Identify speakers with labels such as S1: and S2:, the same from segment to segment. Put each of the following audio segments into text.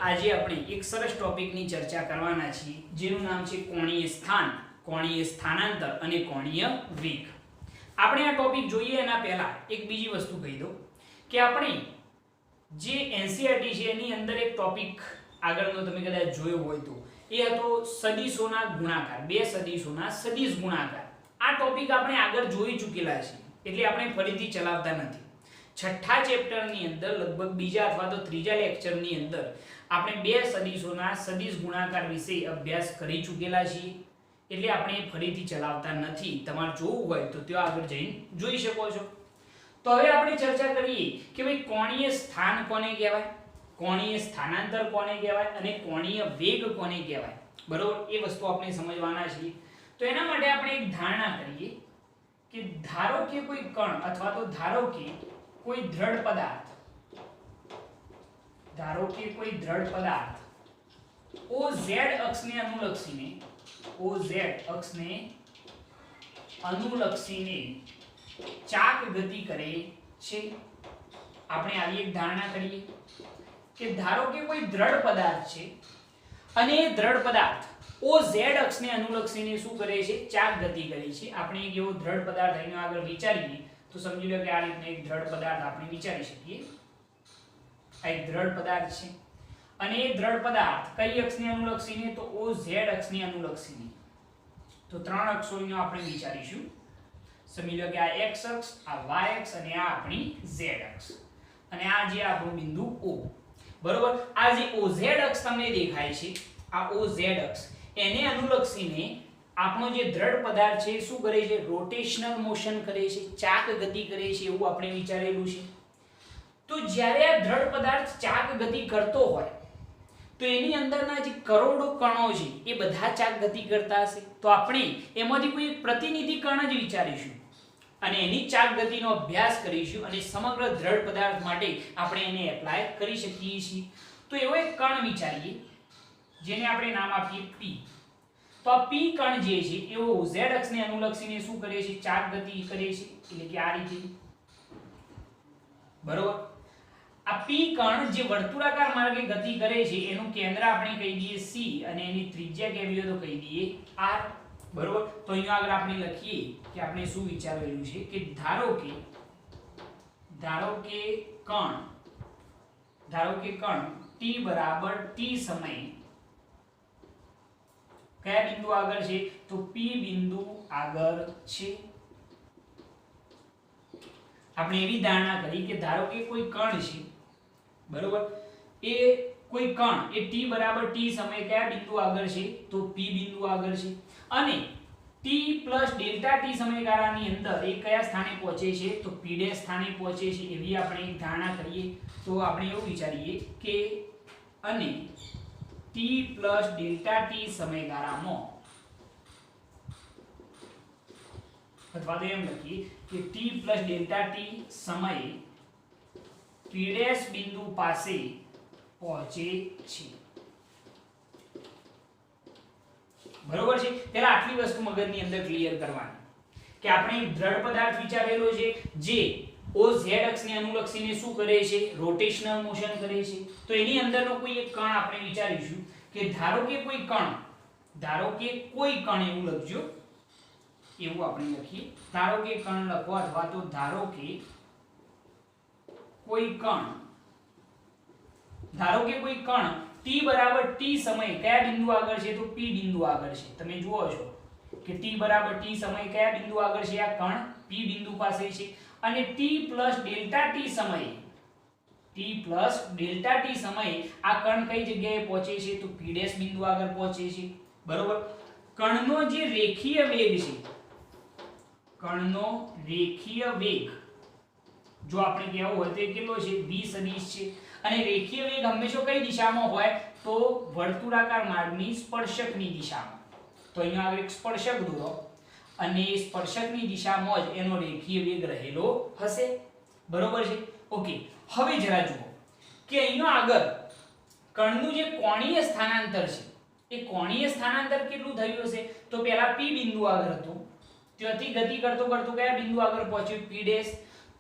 S1: આજે આપણે એક સરસ ટોપિકની ચર્ચા કરવાના છીએ જેનું નામ છે કોણીય સ્થાન, કોણીય સ્થાનાંતર અને કોણીય વેગ. આપણે આ ટોપિક જોઈએ એના પહેલા એક બીજી વસ્તુ કહી દઉં કે આપણે જે એનસીઈઆરટી છે એની અંદર એક ટોપિક આગળનો તમે કદાચ જોયો હોય તો એ હતો સદિશોના ગુણાકાર, બે સદિશોના સદિશ ગુણાકાર. આ ટોપિક આપણે આગળ જોઈ ચૂકેલા છીએ એટલે આપણે ફરીથી ચલાવતા નથી. છઠ્ઠા ચેપ્ટરની અંદર લગભગ બીજા અથવા તો ત્રીજા લેક્ચરની અંદર આપણે બે સદિશોના સદિશ ગુણાકાર વિશે અભ્યાસ કરી ચૂકેલા છીએ એટલે આપણે ફરીથી ચલાવતા નથી. તમારે જોવું હોય તો ત્યાં આગળ જઈને જોઈ શકો છો. તો હવે આપણે ચર્ચા કરીએ કે ભાઈ કોણીય સ્થાન કોને કહેવાય, કોણીય સ્થાનાંતર કોને કહેવાય અને કોણીય વેગ કોને કહેવાય. બરોબર, એ વસ્તુ આપણે સમજવાના છીએ. તો એના માટે આપણે એક ધારણા કરીએ કે ધારો કે કોઈ કણ અથવા તો ધારો કે કોઈ દ્રઢ પદાર્થ, ધારો કે કોઈ દ્રઢ પદાર્થ OZ અક્ષને અનુલક્ષીને, OZ અક્ષને અનુલક્ષીને ચાક ગતિ કરે છે. આપણે આવી એક ધારણા કરીએ કે ધારો કે કોઈ દ્રઢ પદાર્થ છે અને એ દ્રઢ પદાર્થ OZ અક્ષને અનુલક્ષીને શું કરે છે, ચાક ગતિ કરે છે. આપણે એક એવો દ્રઢ પદાર્થ અહીં આગળ વિચારીએ તો સમજી લો કે આ રીતનો એક દ્રઢ પદાર્થ આપણે વિચારી શકીએ. આ એક દ્રઢ પદાર્થ છે અને એ દ્રઢ પદાર્થ કઈ અક્ષને અનુલક્ષીને, તો OZ અક્ષને અનુલક્ષીને. તો ત્રણ અક્ષો અહીંયા આપણે વિચારીશું. સમજી લો કે આ x અક્ષ, આ y અક્ષ અને આ આપણી z અક્ષ અને આ જે આપણું બિંદુ O. બરોબર, આ જે OZ અક્ષ તમને દેખાય છે, આ OZ અક્ષ એને અનુલક્ષીને આપણો જે દ્રઢ પદાર્થ છે શું કરે છે, રોટેશનલ મોશન કરે છે, ચાક ગતિ કરે છે એવું આપણે વિચારેલું છે. તો જ્યારે આ દ્રઢ પદાર્થ ચાક ગતિ કરતો હોય તો એની અંદરના જે કરોડો કણો છે એ બધા ચાક ગતિ કરતા હશે. તો આપણે એમાંથી કોઈ એક પ્રતિનિધિ કણ જ વિચારીશું અને એની ચાક ગતિનો અભ્યાસ કરીશું અને સમગ્ર દ્રઢ પદાર્થ માટે આપણે એને એપ્લાય કરી શકીએ છીએ. તો એવો એક કણ વિચારીએ જેને આપણે નામ આપીએ P. તો આ P કણ જે છે એવો Z અક્ષને અનુલક્ષીને શું કરે છે, ચાક ગતિ કરે છે, એટલે કે આ રીતે. બરોબર, આ P કણ જે વર્તુળાકાર માર્ગે ગતિ કરે છે એનું કેન્દ્ર આપણે કહી દઈએ C અને એની ત્રિજ્યા કેવી હોય તો કહી દઈએ R. બરોબર, તો અહીંયા આગળ આપણે લખીએ કે આપણે શું વિચારેલું છે કે ધારો કે કણ t બરાબર t સમયે કયા બિંદુ આગળ છે, તો P બિંદુ આગળ છે. આપણે એવી ધારણા કરી કે ધારો કે કોઈ કણ છે, બરોબર, એ કોઈ કણ એ t બરાબર t સમયે કયા બિંદુ આગળ છે, તો P બિંદુ આગળ છે અને t પ્લસ ડેલ્ટા t સમયગાળાની અંદર એ કયા સ્થાને પહોંચે છે, તો P સ્થાને પહોંચે છે એવી આપણે એક ધારણા કરીએ. તો આપણે એવું વિચારીએ કે અને t પ્લસ ડેલ્ટા t સમયગાળામાં, અથવા તો એમ લખીએ કે t પ્લસ ડેલ્ટા t સમયે P બિંદુ પાસે પહોંચે છે. બરોબર છે. પહેલા આટલી વસ્તુ મગજની અંદર ક્લિયર કરવાની કે આપણે એક દ્રઢ પદાર્થ વિચારેલો છે જે OZ અક્ષને અનુલક્ષીને શું કરે છે, રોટેશનલ મોશન કરે છે. તો એની અંદરનો કોઈ એક કણ આપણે વિચારીશું કે ધારો કે કોઈ કણ એવું લખજો, એવું આપણે લખીએ. ધારો કે કણ લખો અથવા તો ધારો કે કોઈ કણ t બરાબર t સમયે કયા બિંદુ આગળ છે, તો P બિંદુ આગળ છે. તમે જુઓ છો કે t બરાબર t સમયે કયા બિંદુ આગળ છે, આ કણ P બિંદુ પાસે છે અને t પ્લસ ડેલ્ટા t સમયે આ કણ કઈ જગ્યાએ પહોંચે છે, તો P બિંદુ આગળ પહોંચે છે. બરોબર, કણનો જે રેખીય વેગ છે, કણનો રેખીય વેગ જો આપણે કહેવું હોય તો એ કેટલો છે, v સદિશ છે અને રેખીય વેગ હંમેશા કઈ દિશામાં હોય, તો વર્તુળાકાર માર્ગની સ્પર્શકની દિશામાં. તો અહીંયા આગળ એક સ્પર્શક દોરો અને સ્પર્શકની દિશામાં જ એનો રેખીય વેગ રહેલો હશે. બરોબર છે. ઓકે, હવે જરા જુઓ કે અહીંયા આગળ કણનું જે કોણીય સ્થાનાંતર છે એ કોણીય સ્થાનાંતર કેટલું થયું હશે, તો પહેલા P બિંદુ આગળ હતું, ત્યાંથી ગતિ કરતો કયા બિંદુ આગળ પહોંચ્યું, P.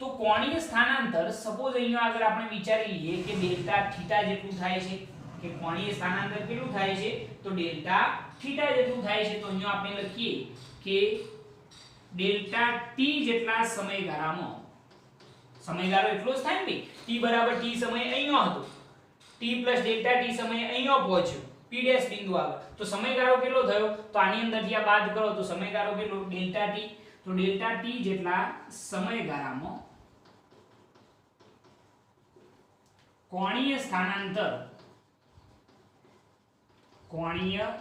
S1: તો કોણીય સ્થાનાંતર સપોઝ અહીંયા આગળ આપણે વિચારી લઈએ કે ડેલ્ટા થીટા જેટલું થાય છે. કે કોણીય સ્થાનાંતર કેટલું થાય છે તો ડેલ્ટા થીટા જેટલું થાય છે તો અહીંયા આપણે લખીએ કે ડેલ્ટા ટી જેટલા સમયગાળામાં સમયગાળો એટલો જ થાય ને t બરાબર t સમય અહીંયા હતો t + ડેલ્ટા t સમય અહીંયા પહોંચ્યો p ડેશ બિંદુ આગળ તો સમયગાળો કેટલો થયો તો આની અંદરથી આ બાદ કરો તો સમયગાળો કેટલો ડેલ્ટા t તો ડેલ્ટા t જેટલા સમયગાળામાં કોણીય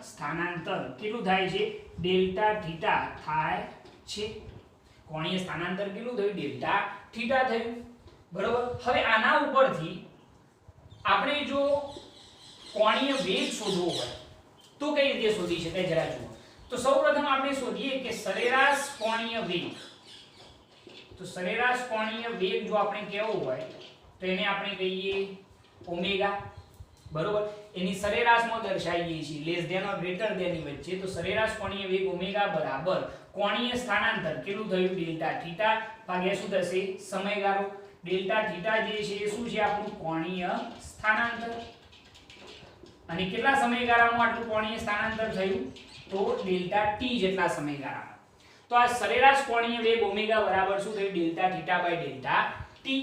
S1: સ્થાનાંતર કેટલું થાય છે ડેલ્ટા થીટા થાય છે કોણીય સ્થાનાંતર કેટલું થયું ડેલ્ટા થીટા થયું બરોબર હવે આના ઉપરથી આપણે જો કોણીય વેગ શોધવો હોય તો કઈ રીતે શોધી શકાય જરા જુઓ તો સૌપ્રથમ આપણે શોધીએ કે સરેરાશ કોણીય વેગ તો સરેરાશ કોણીય વેગ જો આપણે કહેવો હોય તો એને આપણે કહીએ ઓમેગા બરોબર એની સરેરાશમાં દર્શાવીએ છીએ less than or greater than ની વચ્ચે તો સરેરાશ કોણીય વેગ ઓમેગા બરાબર કોણીય સ્થાનાંતર કેટલું થયું ડેલ્ટા થીટા ભાગ્યા શું થશે સમયગાળો ડેલ્ટા થીટા જે છે એ શું છે આપણું કોણીય સ્થાનાંતર અને કેટલા સમયગાળામાં આટલું કોણીય સ્થાનાંતર થયું તો ડેલ્ટા ટી જેટલા સમયગાળામાં તો આ સરેરાશ કોણીય વેગ ઓમેગા બરાબર શું થયું delta theta by delta t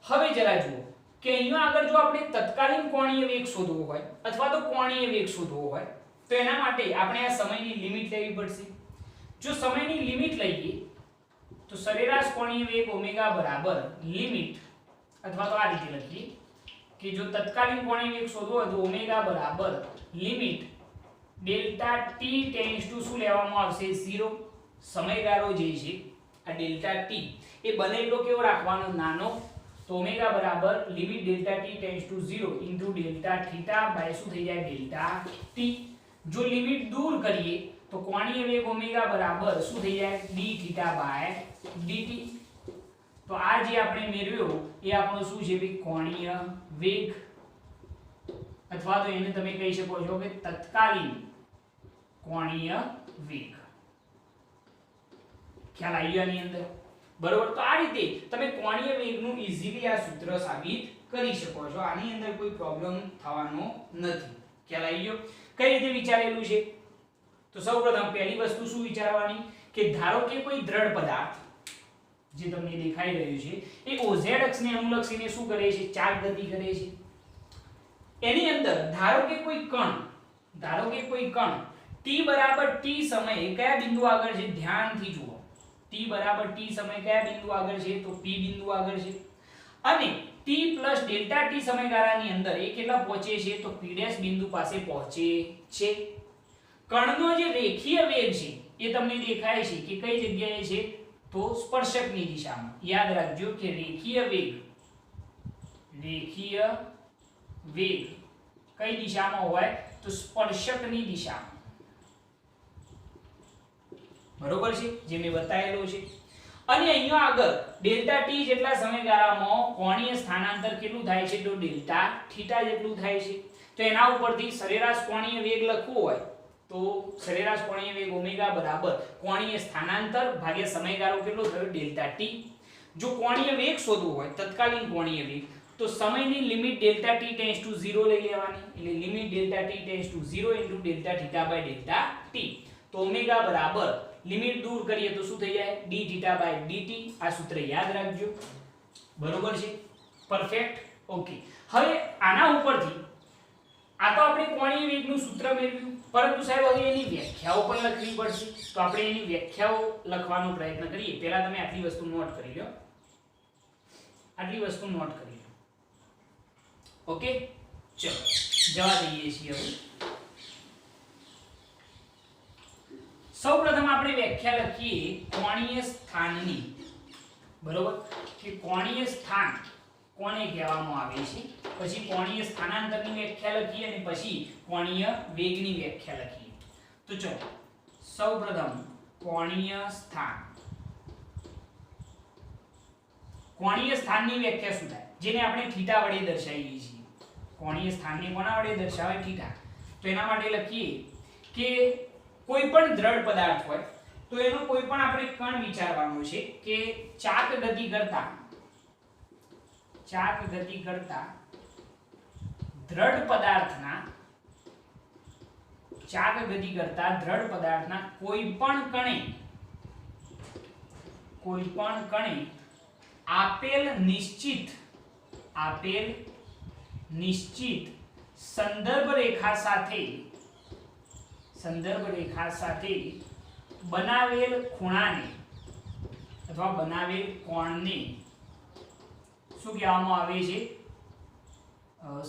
S1: હવે જરા જુઓ કે અહીંયા આગળ જો આપણે તત્કાલીન કોણીય વેગ શોધવો હોય અથવા તો કોણીય વેગ શોધવો હોય તો એના માટે આપણે આ સમયની લિમિટ લેવી પડશે જો સમયની લિમિટ લઈએ તો સરેરાશ કોણીય વેગ ઓમેગા બરાબર લિમિટ અથવા તો આ રીતે લખીએ કે જો તત્કાલીન કોણીય વેગ શોધવો હોય તો ઓમેગા બરાબર limit delta t tends two શું લેવામાં આવશે 0 સમયગાળો જે છે આ ડેલ્ટા ટી એ બને એટલો કેવો રાખવાનો નાનો તો ઓમેગા બરાબર limit delta t tends to 0 into delta theta by શું થઈ જાય ડેલ્ટા ટી જો લિમિટ દૂર કરીએ તો કોણીય વેગ ઓમેગા બરાબર શું થઈ જાય d થીટા બાય dt તો આ જે આપણે મેળવ્યો એ આપણો શું છે ભાઈ કોણીય વેગ અથવા તો એને તમે કહી શકો છો કે તત્કાલીન કોણીય વેગ ખ્યાલ આવી ગયો આની અંદર બરોબર તો આ રીતે તમે કોણીય વેગનું ઈઝીલી આ સૂત્ર સાબિત કરી શકો છો આની અંદર કોઈ પ્રોબ્લેમ થવાનો નથી ખ્યાલ આવી ગયો કઈ રીતે વિચારેલું છે તો સૌપ્રથમ પહેલી વસ્તુ શું વિચારવાની કે ધારો કે કોઈ દ્રઢ પદાર્થ જે તમને દેખાઈ રહ્યું છે એ OZ અક્ષને અનુલક્ષીને શું કરે છે ચાક ગતિ કરે છે એની અંદર ધારો કે કોઈ કણ t બરાબર t સમયે કયા બિંદુ આગળ છે ધ્યાનથી જુઓ t બરાબર t સમય કયા બિંદુ આગળ છે તો p બિંદુ આગળ છે અને t પ્લસ ડેલ્ટા t સમયગાળાની અંદર એ કેટલા પહોંચે છે તો p' બિંદુ પાસે પહોંચે છે કણનો જે રેખીય વેગ છે એ તમને દેખાય છે કે કઈ જગ્યાએ છે તો સ્પર્શકની દિશામાં યાદ રાખજો કે રેખીય વેગ કઈ દિશામાં હોય તો સ્પર્શકની દિશામાં બરોબર છે જે મેં બતાવેલો છે અને અહીંયા આગળ ડેલ્ટા ટી જેટલા સમયગાળામાં કોણીય સ્થાનાંતર કેટલું થાય છે તો ડેલ્ટા થીટા જેટલું થાય છે તો એના ઉપરથી સરેરાશ કોણીય વેગ લખવું હોય તો સરેરાશ કોણીય વેગ ઓમેગા બરાબર કોણીય સ્થાનાંતર ભાગ્યા સમયગાળો કેટલો થયો ડેલ્ટા ટી જો કોણીય વેગ શોધવો હોય તત્કાલીન કોણીય વેગ તો સમયની limit delta t tends to 0 લઈ લેવાની એટલે limit delta t tends to 0 into delta theta by delta t તો ઓમેગા બરાબર લિમિટ દૂર કરીએ તો શું થઈ જાય d થીટા બાય dt આ સૂત્ર યાદ રાખજો બરોબર છે પરફેક્ટ ઓકે હવે આના ઉપરથી આ તો આપણે કોણીય વેગનું સૂત્ર મેળવ્યું પરંતુ સાહેબ હવે એની વ્યાખ્યાઓ પણ લખવી પડશે તો આપણે એની વ્યાખ્યાઓ લખવાનો પ્રયત્ન કરીએ પહેલા તમે આટલી વસ્તુ નોટ કરી લો ઓકે ચલો જવા દઈએ છીએ હવે સૌપ્રથમ આપણે વ્યાખ્યા લખીએ કોણીય સ્થાનની બરોબર કે કોણીય સ્થાન કોને કહેવામાં આવે છે પછી કોણીય સ્થાનાંતરની વ્યાખ્યા લખીએ અને પછી કોણીય વેગની વ્યાખ્યા લખીએ તો ચલો સૌપ્રથમ કોણીય સ્થાનની વ્યાખ્યા શું થાય જેને આપણે થીટા વડે દર્શાવીએ છીએ કોણીય સ્થાનને કોના વડે દર્શાવે થીટા તો એના માટે લખીએ કે કોઈ પણ દ્રઢ પદાર્થ હોય તો એનો કોઈ પણ આપણે કણ વિચારવાનો છે કે ચાક ગતિ કરતા દ્રઢ પદાર્થના ચાક ગતિ કરતા દ્રઢ પદાર્થના કોઈ પણ કણે આપેલ નિશ્ચિત સંદર્ભ રેખા સાથે બનાવેલ ખૂણાને અથવા બનાવેલ કોણને શું કહેવામાં આવે છે?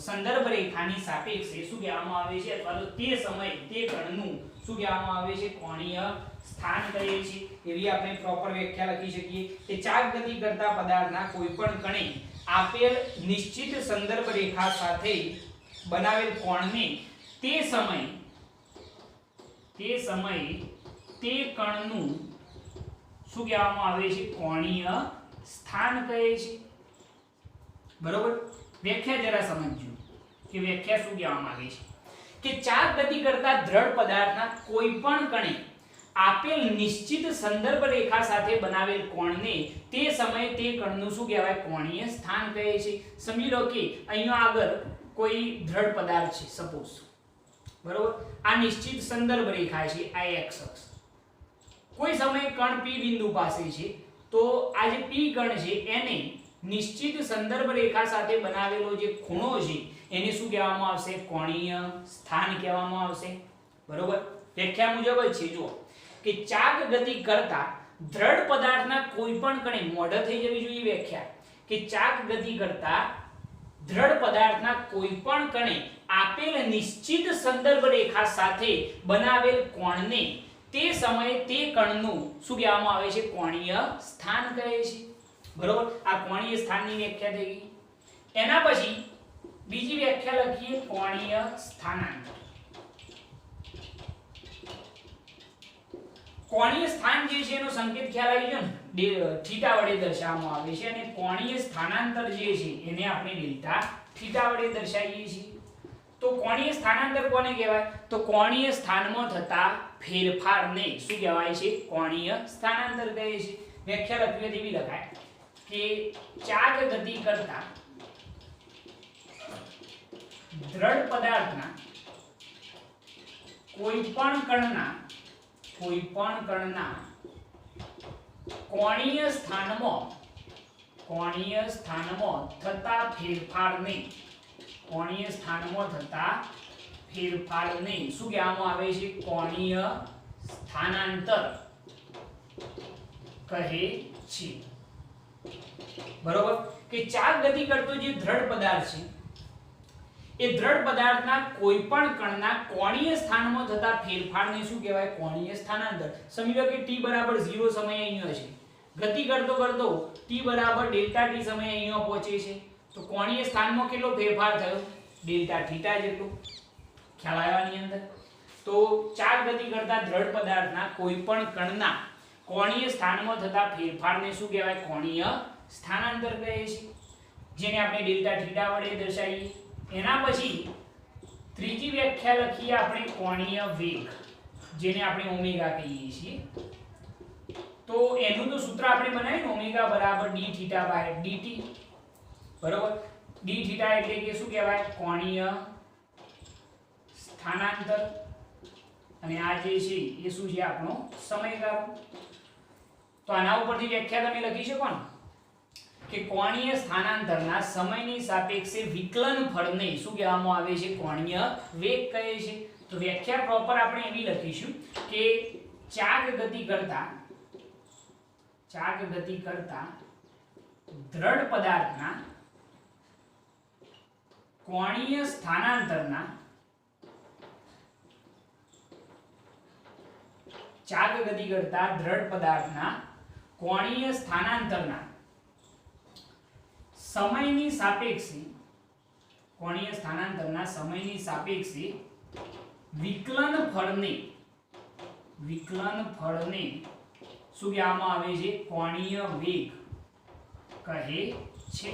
S1: સંદર્ભ રેખાની સાપેક્ષે શું કહેવામાં આવે છે? અથવા તો તે સમય તે કણનું શું કહેવામાં આવે છે? કોણીય સ્થાન કહે છે. એવી આપણે પ્રોપર વ્યાખ્યા લખી શકીએ કે ચાક ગતિ કરતા પદાર્થના કોઈપણ કણે આપેલ નિશ્ચિત સંદર્ભ રેખા સાથે બનાવેલ કોણને તે સમય તે કણનું શું કહેવામાં આવે છે? કોણીય સ્થાન કહે છે. બરોબર? વ્યાખ્યા જરા સમજજો કે વ્યાખ્યા શું કહેવામાં આવે છે કે ચાક ગતિ કરતા દ્રઢ પદાર્થના કોઈ પણ કણે આપેલ નિશ્ચિત સંદર્ભ રેખા સાથે બનાવેલ કોણને તે સમયે તે કણનું શું કહેવાય? કોણીય સ્થાન કહે છે. સમજી લો કે અહીંયા આગળ કોઈ દ્રઢ પદાર્થ છે સપોઝ, બરોબર? આ નિશ્ચિત સંદર્ભ રેખા છે, આ x અક્ષ. કોઈ સમયે કણ p બિંદુ પાસે છે તો આ જે p કણ છે એને નિશ્ચિત સંદર્ભ રેખા સાથે બનાવેલો જે ખૂણો છે એને શું કહેવામાં આવશે? કોણીય સ્થાન કહેવામાં આવશે. બરોબર? વ્યાખ્યા મુજબ જ છે. જો કે ચાક ગતિ કરતા દ્રઢ પદાર્થના કોઈ પણ કણે મોઢ થઈ જવી જોઈએ વ્યાખ્યા કે ચાક ગતિ કરતા દ્રઢ પદાર્થના કોઈ પણ કણે આપેલ નિશ્ચિત સંદર્ભ રેખા સાથે બનાવેલ કોણને તે સમયે તે કણનું શું કહેવામાં આવે છે? કોણીય સ્થાન કહે છે. બરોબર? આ કોણીય સ્થાનની વ્યાખ્યા થઈ ગઈ. એના પછી બીજી વ્યાખ્યા લખીએ, કોણીય સ્થાનાંતર. કોણીય સ્થાન જે છે એનો સંકેત ખ્યાલ આવી ગયો ને, થીટા વડે દર્શાવવામાં આવે છે અને કોણીય સ્થાનાંતર જે છે એને આપણે ડેલ્ટા થીટા વડે દર્શાવીએ છીએ. તો કોણીય સ્થાનાંતર કોને કહેવાય? તો કોણીય સ્થાનમાં થતા ફેરફારને શું કહેવાય છે? કોણીય સ્થાનાંતર કહે છે. વ્યાખ્યા લખવી હોય તેવી લખાય કે ચાક ગતિ કરતા દ્રઢ પદાર્થના કોઈ પણ કણના કોણીય સ્થાનમાં થતા ફેરફારને શું કહેવામાં આવે છે? કોણીય સ્થાનાંતર કહે છે. બરોબર? કે ચાક ગતિ કરતો જે દ્રઢ પદાર્થ છે એ દ્રઢ પદાર્થના કોઈ પણ કણના કોણીય સ્થાનમાં થતા ફેરફારને શું કહેવાય? કોણીય સ્થાનાંતર. સમજી લો કે t બરાબર 0 સમયે અહીંયા છે, ગતિ કરતો t બરાબર ડેલ્ટા t સમયે અહીંયા પહોંચે છે તો કોણીય સ્થાનમાં કેટલો ફેરફાર થયો? ડેલ્ટા થીટા જેટલો. ખ્યાલ આવ્યાની અંદર? તો ચાક ગતિ કરતા દ્રઢ પદાર્થના કોઈ પણ કણના કોણીય સ્થાનમાં થતા ફેરફારને શું કહેવાય? કોણીય સ્થાનાંતર કહે છે, જેને આપણે ડેલ્ટા થીટા વડે દર્શાવીએ. એના પછી ત્રીજી વ્યાખ્યા લખીએ આપણે, કોણીય વેગ, જેને આપણે ઓમેગા કહીએ છીએ. તો એનું તો સૂત્ર આપણે બનાવીએ ઓમેગા બરાબર d થીટા બાય dt. બરોબર? d થીટા એટલે કે શું કહેવાય? કોણીય સ્થાનાંતર અને આ જે છે એ શું છે? આપણો સમયગાળો. તો આના ઉપરથી વ્યાખ્યા તમે લખી શકો ને કે કોણીય સ્થાનાંતરના સમયની સાપેક્ષે વિકલન ફળને શું કહેવામાં આવે છે? કોણીય વેગ કહે છે. તો વ્યાખ્યા પ્રોપર આપણે એવી લખીશું કે ચાક ગતિ કરતા દ્રઢ પદાર્થના કોણીય સ્થાનાંતરના ચાક ગતિ કરતા દ્રઢ પદાર્થના કોણીય સ્થાનાંતરના સમયની સાપેક્ષે વિકલન ફળને શું કહેવામાં આવે છે? કોણીય વેગ કહે છે.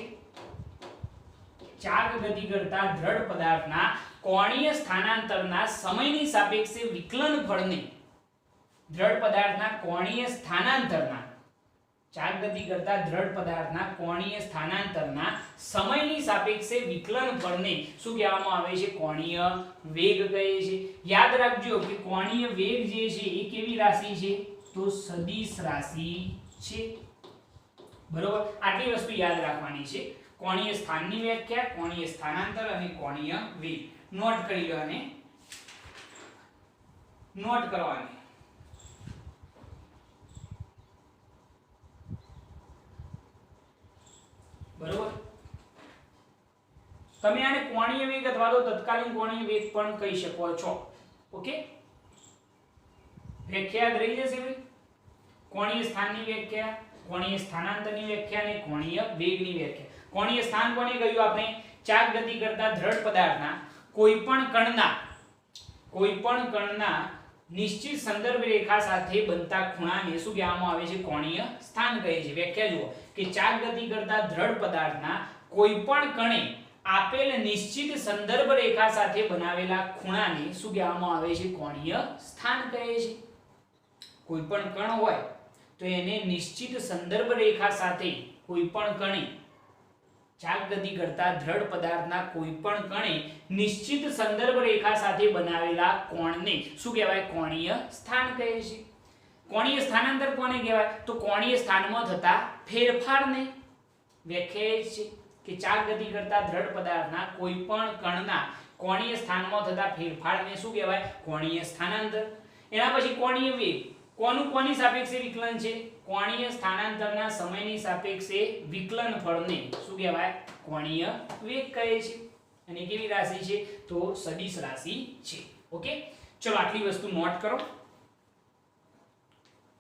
S1: ચાક ગતિ કરતા દ્રઢ પદાર્થના કોણીય સ્થાનાંતરના સમયની સાપેક્ષે વિકલન ફળને દ્રઢ પદાર્થના કોણીય સ્થાનાંતરના ચાક ગતિ કરતા દ્રઢ પદાર્થના કોણીય સ્થાનાંતરના સમયની સાપેક્ષે વિકલન ફળને શું કહેવામાં આવે છે? કોણીય વેગ કહે છે. યાદ રાખજો કે કોણીય વેગ જે છે એ કેવી રાશિ છે? તો સદિશ રાશિ છે. બરોબર, આટલી વસ્તુ યાદ રાખવાની છે. કોણીય સ્થાનની વ્યાખ્યા, કોણીય સ્થાનાંતર અને કોણીય વેગ નોટ કરી લો અને નોટ કરવાની. બરોબર, તમે આને કોણીય વેગ અથવા તો તત્કાલીન કોણીય વેગ પણ કહી શકો છો. ઓકે, વ્યાખ્યા રહી જશે ભાઈ. કોણીય સ્થાનની વ્યાખ્યા, કોણીય સ્થાનાંતરની વ્યાખ્યા અને કોણીય વેગની વ્યાખ્યા. કોણીય સ્થાન કોને કહ્યું આપણે? ચાક ગતિ કરતા દ્રઢ પદાર્થના કોઈપણ કણના નિશ્ચિત સંદર્ભ રેખા સાથે બનતા ખૂણાને શું કહેવામાં આવે છે? કોણીય સ્થાન કહે છે. વ્યાખ્યા જુઓ કે ચાક ગતિ કરતા દ્રઢ પદાર્થના કોઈપણ કણે આપેલ નિશ્ચિત સંદર્ભ રેખા સાથે બનાવેલા ખૂણાને શું કહેવામાં આવે છે? કોણીય સ્થાન કહે છે. કોઈપણ કણ હોય તો એને નિશ્ચિત સંદર્ભ રેખા સાથે કોઈપણ કણે, ચાક ગતિ કરતા દ્રઢ પદાર્થના કોઈપણ કણે નિશ્ચિત સંદર્ભ રેખા સાથે બનાવેલા કોણને શું કહેવાય? કોણીય સ્થાન કહે છે. કોણીય સ્થાનાંતર કોને કહેવાય? તો કોણીય સ્થાનમાં થતા ફેરફારને વ્યાખ્યાયિત છે કે ચાક ગતિ કરતા દ્રઢ પદાર્થના કોઈપણ કણના કોણીય સ્થાનમાં થતા ફેરફારને શું કહેવાય? કોણીય સ્થાનાંતર. એના પછી કોણીય વેગ. કોની સાપેક્ષે વિકલન છે? કોણીય સ્થાનાંતરના સમયની સાપેક્ષે વિકલન ફળને શું કહેવાય? કોણીય વેગ કહે છે. અને કેવી રાશિ છે? તો સદિશ રાશિ છે. ઓકે, ચલો આટલી વસ્તુ નોટ કરો.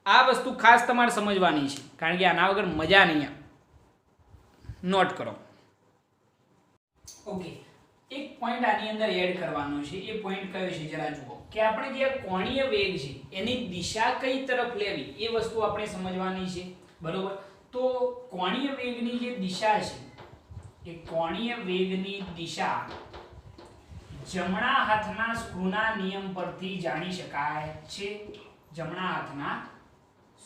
S1: આ વસ્તુ ખાસ તમારે સમજવાની છે, કારણ કે આના વગર મજા નહીં આવે. નોટ કરો. ઓકે, એક પોઈન્ટ આની અંદર એડ કરવાનો છે. એ પોઈન્ટ કયો છે જરા જુઓ કે આપણે જે કોણીય વેગ છે એની દિશા કઈ તરફ લેવી એ વસ્તુ આપણે સમજવાની છે. બરોબર, તો કોણીય વેગની જે દિશા છે એ કોણીય વેગની દિશા જમણા હાથના સ્ક્રૂના નિયમ પરથી જાણી શકાય છે. જમણા હાથના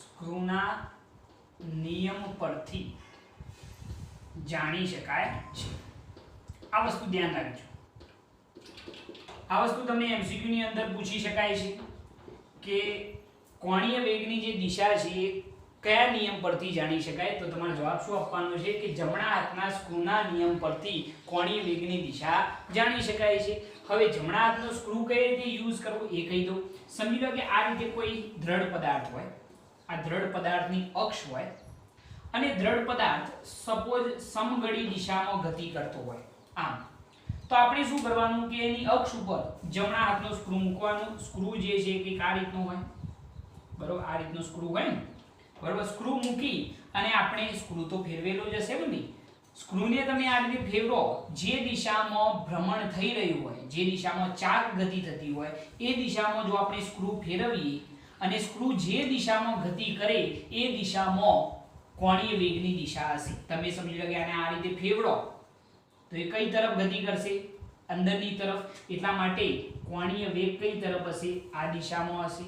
S1: સ્ક્રૂના નિયમ પરથી જાણી શકાય છે. આ વસ્તુ ધ્યાન રાખજો. આ વસ્તુ તમને MCQ ની અંદર પૂછી શકાય છે કે કોણીય વેગની જે દિશા છે એ કયા નિયમ પરથી જાણી શકાય? તો તમારો જવાબ શું આપવાનો છે કે જમણા હાથના સ્ક્રૂના નિયમ પરથી કોણીય વેગની દિશા જાણી શકાય છે. હવે જમણા હાથનો સ્ક્રૂ કઈ રીતે યુઝ કરવો એ કહી દઉં. સમજી લો કે આ રીતે કોઈ દ્રઢ પદાર્થ હોય, આ દ્રઢ પદાર્થની અક્ષ હોય અને દ્રઢ પદાર્થ સપોઝ સમઘડી દિશામાં ગતિ કરતો હોય આમ, તો આપણે શું કરવાનું કે એની અક્ષ ઉપર જમણા હાથનો સ્ક્રૂ મૂકવાનો. સ્ક્રૂ જે છે એ આ રીતનો હોય. બરોબર, આ રીતનો સ્ક્રૂ હોય ને. બરોબર, સ્ક્રૂ મૂકી અને આપણે સ્ક્રૂ તો ફેરવેલો જ હશે ને. સ્ક્રૂને તમે આ રીતે ફેરવો, જે દિશામાં ભ્રમણ થઈ રહ્યું હોય, જે દિશામાં ચાક ગતિ થતી હોય એ દિશામાં જો આપણે સ્ક્રૂ ફેરવીએ અને સ્ક્રૂ જે દિશામાં ગતિ કરે એ દિશામાં કોણીય વેગની દિશા હશે. તમે સમજી લો કે આને આ રીતે ફેરવો તો એ કઈ તરફ ગતિ કરશે? અંદરની તરફ. એટલા માટે કોણીય વેગ કઈ તરફ હશે? આ દિશામાં હશે.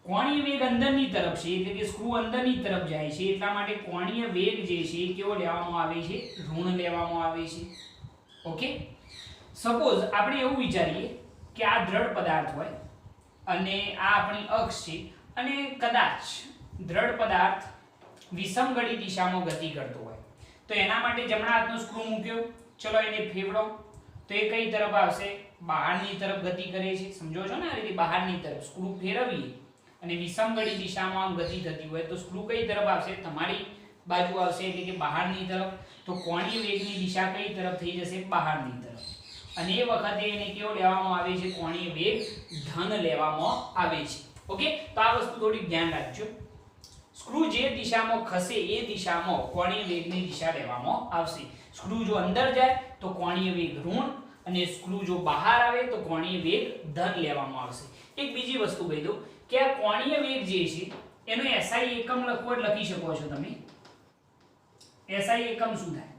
S1: કોણીય વેગ અંદરની તરફ છે એટલે કે સ્ક્રૂ અંદરની તરફ જાય છે. એટલા માટે કોણીય વેગ જે છે કેવો લેવામાં આવે છે? ઋણ લેવામાં આવે છે. ઓકે, સપોઝ આપણે એવું વિચારીએ કે આ દ્રઢ પદાર્થ હોય અને આ આપણી અક્ષ છે અને કદાચ દ્રઢ પદાર્થ વિષમઘડી દિશામાં ગતિ કરતો હોય તો એના માટે જમણા હાથનો સ્ક્રૂ મૂક્યો, ચલો એને ફેરવો તો એ કઈ તરફ આવશે? બહારની તરફ ગતિ કરે છે. સમજો છો ને? આ રીતે બહારની તરફ સ્ક્રૂ ફેરવીએ અને વિષમઘડી દિશામાં ગતિ થતી હોય તો સ્ક્રૂ કઈ તરફ આવશે? તમારી બાજુ આવશે, એટલે કે બહારની તરફ. તો કોણીય વેગની દિશા કઈ તરફ થઈ જશે? બહારની તરફ. અને એ વખતે એને કેવો લેવામાં આવે છે? કોણીય વેગ ધન લેવામાં આવે છે. ઓકે, તો આ વસ્તુ થોડી ધ્યાન રાખજો. સ્ક્રૂ જે દિશામાં ખસે એ દિશામાં કોણીય વેગની દિશા લેવામાં આવશે. સ્ક્રૂ જો અંદર જાય તો કોણીય વેગ ઋણ અને સ્ક્રૂ જો બહાર આવે તો કોણીય વેગ ધન લેવામાં આવશે. એક બીજી વસ્તુ કહી દઉં કે આ કોણીય વેગ જે છે એનો SI એકમ લખવો એટલે લખી શકો છો તમે. SI એકમ શું થાય?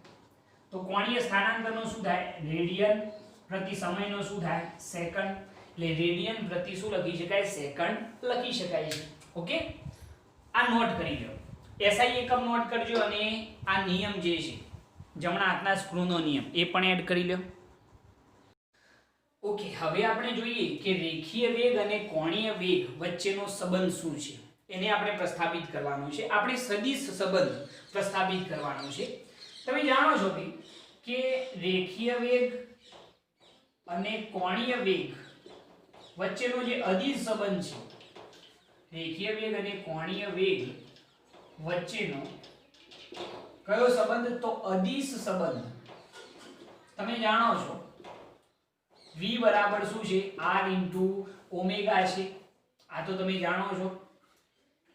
S1: તો કોણીય સ્થાનાંતરનો શું થાય? રેડિયન પ્રતિ સમયનો શું થાય? સેકન્ડ. એટલે રેડિયન પ્રતિ શું લખી શકાય? સેકન્ડ લખી શકાય છે. ઓકે, આ નોટ કરી લો. એસઆઈ એકમ નોટ કરજો અને આ નિયમ જે છે જમણા હાથના સ્ક્રૂનો નિયમ એ પણ એડ કરી લો. ઓકે, હવે આપણે જોઈએ કે રેખીય વેગ અને કોણીય વેગ વચ્ચેનો સંબંધ શું છે એને આપણે પ્રસ્થાપિત કરવાનું છે. આપણે સદિશ સંબંધ પ્રસ્થાપિત કરવાનું છે. તમે જાણો છો કે રેખીય વેગ અને કોણીય વેગ વચ્ચેનો જે અદિશ સંબંધ છે, રેખીય વેગ અને કોણીય વેગ વચ્ચેનો કયો સંબંધ? તો અદિશ સંબંધ. તમે જાણો છો v બરાબર શું છે? r * ઓમેગા છે. આ તો તમે જાણો છો.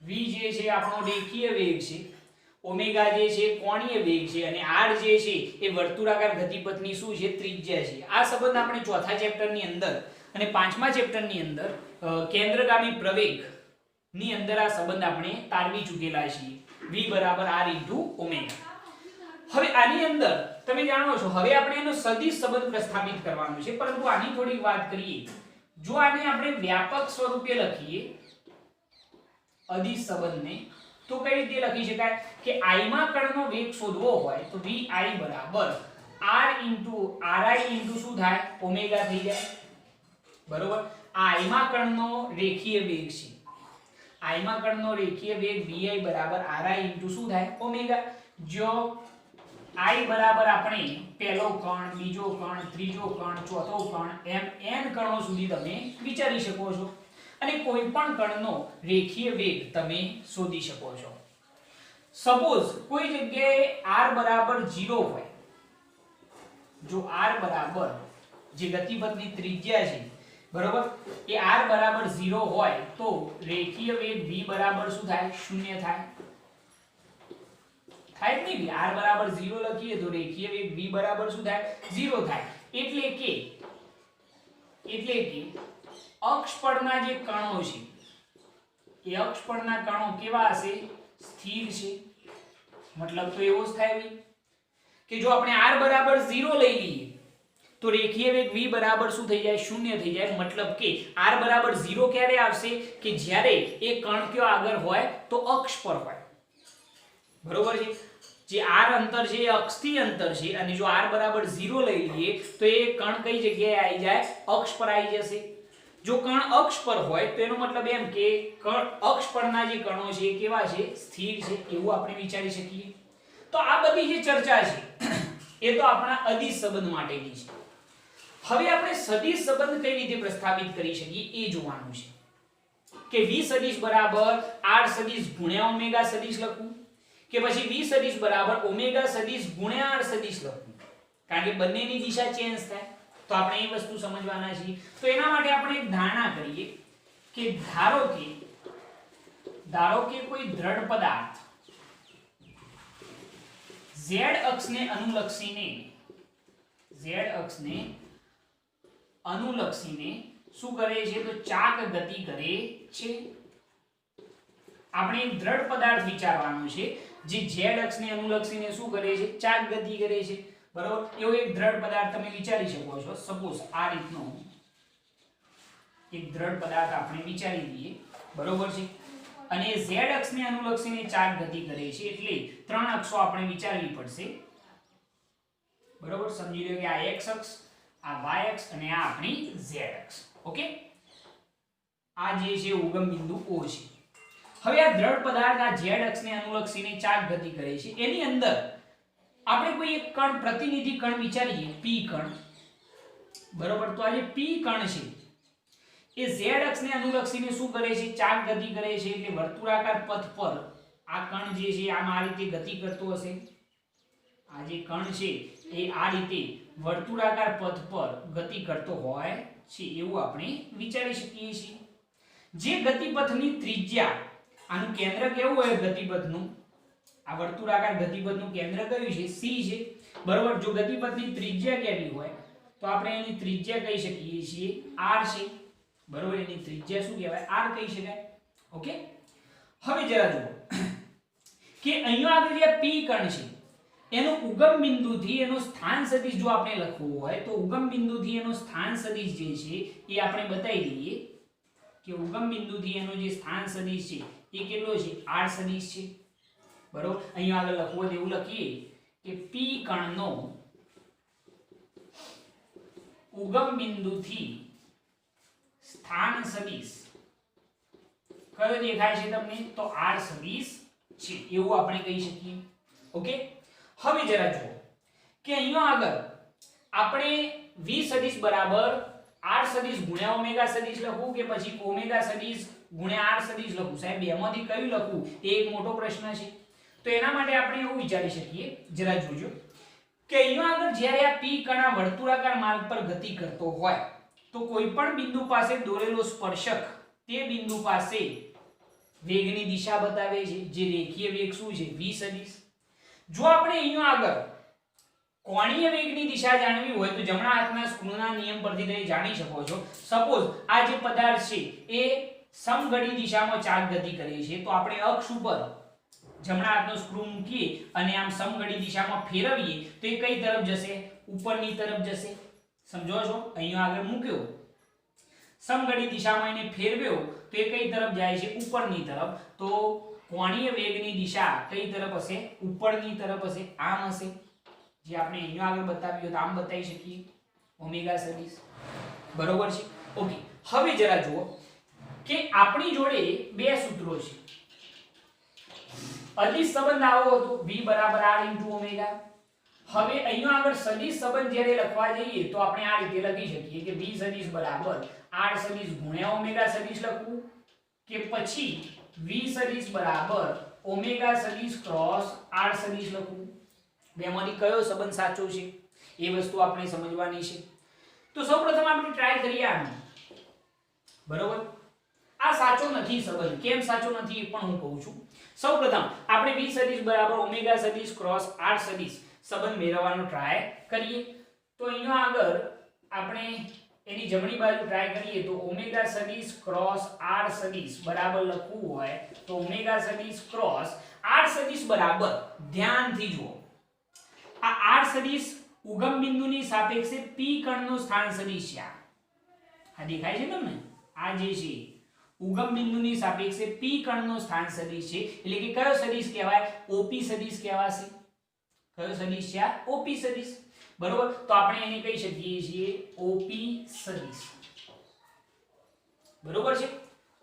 S1: v જે છે આપણો રેખીય વેગ છે, ઓમેગા જે છે કોણીય વેગ છે અને r જે છે એ વર્તુળાકાર ગતિપથની શું છે? ત્રિજ્યા છે. આ સંબંધ આપણે ચોથા ચેપ્ટરની અંદર અને પાંચમા ચેપ્ટરની અંદર કેન્દ્રગામી પ્રવેગ ની અંદર આ સંબંધ આપણે તારવી ચૂકેલા છીએ. v બરાબર r * ઓમેગા. હવે આની અંદર તમે જાણો છો હવે આપણે એનો સદિશ સંબંધ પ્રસ્થાપિત કરવાનો છે, પરંતુ આની થોડી વાત કરીએ. જો આને આપણે વ્યાપક સ્વરૂપે લખીએ અદિશ સંબંધને, તો કઈ રીતે લખી શકાય કે i માં કણનો વેગ શોધવો હોય તો vi બરાબર r * ri * શું થાય? ઓમેગા થઈ જાય. બરોબર. આ i માં કણનો રેખીય વેગ છે. i માં કણનો રેખીય વેગ vi બરાબર ri * શું થાય? ઓમેગા. જો i બરાબર આપણે પહેલો કણ, બીજો કણ, ત્રીજો કણ, ચોથો કણ એમ n કણો સુધી તમે વિચારી શકો છો અને કોઈ પણ કણનો રેખીય વેગ તમે શોધી શકો છો. સપોઝ કોઈ જગ્યાએ r બરાબર 0 હોય, જો r બરાબર જે ગતિપથની ત્રિજ્યા છે બરોબર એ r બરાબર 0 હોય તો રેખીય વેગ v બરાબર શું થાય? 0 થાય. થાય જ નહીં. r બરાબર 0 લખીએ તો રેખીય વેગ v બરાબર શું થાય? 0 થાય. એટલે કે અક્ષ પરના જે કણો છે એ અક્ષ પરના કણો કેવા હશે? સ્થિર છે. મતલબ તો એવો જ થાય ભાઈ કે જો આપણે r બરાબર 0 લઈ લઈએ તો રેખીય વેગ v બરાબર શું થઈ જાય? 0 થઈ જાય. મતલબ કે r બરાબર 0 ક્યારે આવશે? કે જ્યારે એ કણ કયો આગળ હોય? તો અક્ષ પર હોય. બરોબર છે. જે r અંતર છે એ અક્ષથી અંતર છે અને જો r બરાબર 0 લઈ લઈએ તો એ કણ કઈ જગ્યાએ આવી જાય? અક્ષ પર આવી જશે. જો કણ અક્ષ પર હોય તો એનો મતલબ એમ કે અક્ષ પરના જે કણો છે એ કેવા છે? સ્થિર છે. એવું આપણે વિચારી શકીએ. તો આ બધી જે ચર્ચા છે એ તો આપણા અદિશ સંબંધ માટેની છે. હવે આપણે સદિશ સંબંધ કઈ રીતે પ્રસ્થાપિત કરી શકીએ એ જોવાનું છે કે v સદિશ બરાબર r સદિશ ગુણ્યા ઓમેગા સદિશ લખવું કે પછી v સદિશ બરાબર ઓમેગા સદિશ ગુણ્યા r સદિશ લખવું, કારણ કે બંનેની દિશા ચેન્જ થાય. તો આપણે એ વસ્તુ સમજવાના છીએ. તો એના માટે આપણે એક ધારણા કરીએ કે ધારો કે કોઈ દ્રઢ પદાર્થ z અક્ષને અનુલક્ષીને શું કરે છે? તો ચાક ગતિ કરે છે. આપણે એક દ્રઢ પદાર્થ વિચારવાનો છે જે z અક્ષને અનુલક્ષીને શું કરે છે? ચાક ગતિ કરે છે. બરોબર. એવો એક દ્રઢ પદાર્થ તમે વિચારી શકો છો. સપોઝ આ રીતનો એક દ્રઢ પદાર્થ આપણે વિચારી લઈએ. બરોબર છે. અને z અક્ષને અનુલક્ષીને ચાક ગતિ કરે છે એટલે ત્રણ અક્ષો આપણે વિચારવી પડશે. બરોબર. સમજી લો કે આ x અક્ષ, આ y અક્ષ અને આ આપણી z અક્ષ. ઓકે. આ જે છે ઉગમ બિંદુ O છે. હવે આ દ્રઢ પદાર્થ આ z અક્ષને અનુલક્ષીને ચાક ગતિ કરે છે. એની અંદર આપણે કોઈ એક કણ, પ્રતિનિધિ કણ વિચારીએ, p કણ. બરોબર. તો આ જે p કણ છે એ z અક્ષને અનુલક્ષીને શું કરે છે? ચાક ગતિ કરે છે. એટલે વર્તુળાકાર પથ પર આ કણ જે છે આમ આ રીતે ગતિ કરતો હશે. આ જે કણ છે એ આ રીતે વર્તુળાકાર પથ પર ગતિ કરતો હોય છે એવું આપણે વિચારી શકીએ છીએ. જે ગતિપથની ત્રિજ્યા, આનું કેન્દ્ર કેવું હોય ગતિપથનું? આ વર્તુળાકાર ગતિપથનું કેન્દ્ર કયું છે? c છે. બરોબર. જો ગતિપથની ત્રિજ્યા કેવી હોય તો આપણે એની ત્રિજ્યા કહી શકીએ છીએ r છે. બરોબર. એની ત્રિજ્યા શું કહેવાય? r કહી શકાય. ઓકે. હવે જરા જુઓ કે અહીંયા આગળ જે p કણ છે એનો ઉગમ બિંદુથી એનો સ્થાન સદિશ જો આપણે લખવું હોય તો ઉગમ બિંદુથી એનો સ્થાન સદિશ જે છે એ આપણે બતાવી દઈએ કે ઉગમ બિંદુથી એનો જે સ્થાન સદિશ છે એ કેટલો છે? r સદિશ છે. બરોબર. અહીંયા આગળ લખવું હોય એવું લખીએ કે p કણનો ઉગમ બિંદુથી સ્થાન સદિશ કયો દેખાય છે તમને? તો r સદિશ છે એવું આપણે કહી શકીએ. ઓકે. હવે જરા જુઓ કે અહીંયા આગળ આપણે v સદિશ બરાબર r સદિશ ગુણ્યા ઓમેગા સદિશ લખવું કે પછી ઓમેગા સદિશ ગુણ્યા r સદિશ લખવું? સાહેબ બેમાંથી કયું લખવું એ એક મોટો પ્રશ્ન છે. તો એના માટે આપણે એવું વિચારી શકીએ, જરા જોજો કે અહીંયા આગળ જ્યારે આ p કણ આ વર્તુળાકાર માર્ગ પર ગતિ કરતો હોય તો કોઈ પણ બિંદુ પાસે દોરેલો સ્પર્શક તે બિંદુ પાસે વેગની દિશા બતાવે છે, જે રેખીય વેગ શું છે? v સદિશ. જો આપણે અહીંયા આગળ કોણીય વેગની દિશા જાણવી હોય તો જમણા હાથના સ્ક્રૂના નિયમ પરથી તમે જાણી શકો છો. સપોઝ આ જે પદાર્થ છે એ સમઘડી દિશામાં ચાક ગતિ કરે છે, તો આપણે અક્ષ ઉપર જમણા હાથનો સ્ક્રૂ મૂકીએ અને આમ સમઘડી દિશામાં ફેરવીએ તો એ કઈ તરફ જશે? ઉપરની તરફ જશે. સમજો છો? અહીંયા આગળ મૂક્યો, સમઘડી દિશામાં એને ફેરવ્યો તો એ કઈ તરફ જાય છે? ઉપરની તરફ. તો કોણીય વેગની દિશા કઈ તરફ હશે? ઉપરની તરફ હશે, આમ હશે. જે આપણે અહીંયા આગળ બતાવ્યું તો આમ બતાવી શકીએ ઓમેગા સદિશ. બરોબર છે. ઓકે. હવે જરા જુઓ કે આપણી જોડે બે સૂત્રો છે. અદિશ સંબંધ આવો હતો v બરાબર r * ઓમેગા. હવે અહીંયા આગળ સદિશ સંબંધ જ્યારે લખવા જઈએ તો આપણે આ રીતે લખી શકીએ કે v સદિશ બરાબર r સદિશ ગુણ્યા ઓમેગા સદિશ લખવું કે પછી v સદિશ બરાબર ઓમેગા સદિશ ક્રોસ r સદિશ લખવું. બેમાંથી કયો સંબંધ સાચો છે એ વસ્તુ આપણે સમજવાની છે. તો સૌપ્રથમ આપણે ટ્રાય કરીએ આનું. બરોબર. આ સાચો નથી સંબંધ. કેમ સાચો નથી એ પણ હું કહું છું. સૌપ્રથમ આપણે v સદિશ બરાબર ઓમેગા સદિશ ક્રોસ r સદિશ સંબંધ મેળવવાનો ટ્રાય કરીએ. તો અહીંયા આગળ આપણે એની જમણી બાજુ ટ્રાય કરીએ તો ઓમેગા સદિશ ક્રોસ r સદિશ બરાબર લખવું હોય તો ઓમેગા સદિશ ક્રોસ r સદિશ બરાબર, ધ્યાનથી જુઓ, આ r સદિશ ઉગમ બિંદુની સાપેક્ષે p કણનો સ્થાન સદિશ છે. આ દેખાય છે તમને? આ જે છે ઉગમ બિંદુની સાપેક્ષે p કણનો સ્થાન સદિશ છે, એટલે કે કયો સદિશ કહેવાય? OP સદિશ કહેવાશે. કયો સદિશ છે? આ OP સદિશ. બરોબર. તો આપણે એને કહી શકીએ છીએ OP સદિશ. બરોબર છે.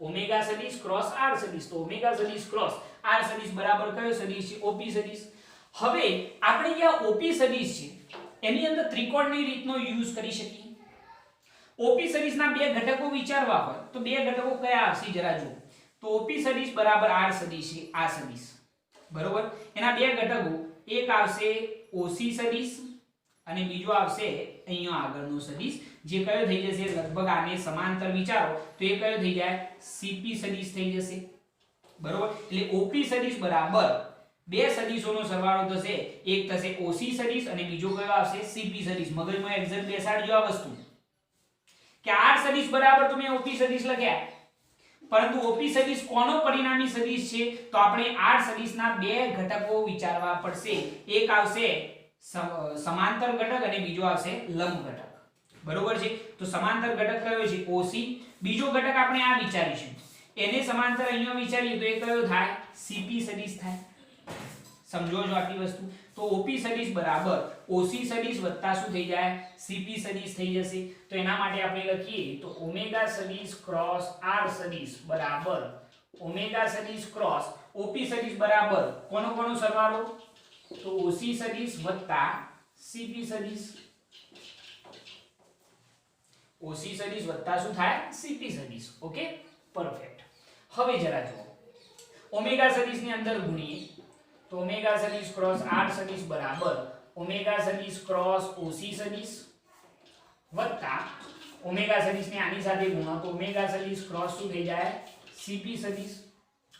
S1: ઓમેગા સદિશ ક્રોસ r સદિશ. તો ઓમેગા સદિશ ક્રોસ r સદિશ બરાબર કયો સદિશ છે? OP સદિશ. હવે આપણે જે OP સદિશ છે એની અંદર ત્રિકોણની રીતનો યુઝ કરી શકીએ. OP સદિશના બે ઘટકો વિચારવા હોય તો બે ઘટકો કયા આવશે જરા જુઓ. તો OP સદિશ બરાબર r સદિશ છે, આ સદિશ. બરોબર. એના બે ઘટકો, એક આવશે OC સદિશ અને બીજો આવશે અહીંયા આગળનો સદિશ, જે કયો થઈ જશે? લગભગ આને સમાંતર વિચારો તો એ કયો થઈ જાય? CP સદિશ થઈ જશે. બરોબર. એટલે OP સદિશ બરાબર બે સદિશોનો સરવાળો થશે. એક થશે OC સદિશ અને બીજો કયો આવશે? CP સદિશ. મગજમાં એક્ઝેક્ટ બેસાડજો આ વસ્તુ કે r સદિશ બરાબર તો મેં OP સદિશ લખ્યા, પરંતુ OP સદિશ કોનો પરિણામી સદિશ છે? તો આપણે r સદિશના બે ઘટકો વિચારવા પડશે. એક આવશે સમાંતર ઘટક અને બીજો આવશે લંબ ઘટક. બરોબર છે. તો સમાંતર ઘટક કયો છે? OC. બીજો ઘટક આપણે આ વિચારીશું, એને સમાંતર અહીંયા વિચારીએ તો એ કયો થાય? CP સદિશ થાય. સમજો છો આટલી વસ્તુ? તો OP સદિશ બરાબર OC સદિશ વત્તા શું થઈ જાય? CP સદિશ થઈ જશે. તો એના માટે આપણે લખીએ તો ઓમેગા સદિશ ક્રોસ r સદિશ બરાબર ઓમેગા સદિશ ક્રોસ OP સદિશ બરાબર કોનો કોનો સરવાળો? તો OC સદિશ વત્તા CP સદિશ. OC સદિશ વત્તા શું થાય? CP સદિશ. Okay, perfect. હવે જરા જુઓ, ઓમેગા સદિશની અંદર ગુણીએ તો ઓમેગા સદિશ ક્રોસ r સદિશ બરાબર ઓમેગા સદિશ ક્રોસ OC સદિશ વત્તા ઓમેગા સદિશને આની સાથે ગુણો તો ઓમેગા સદિશ ક્રોસ શું થઈ જાય? CP સદિશ.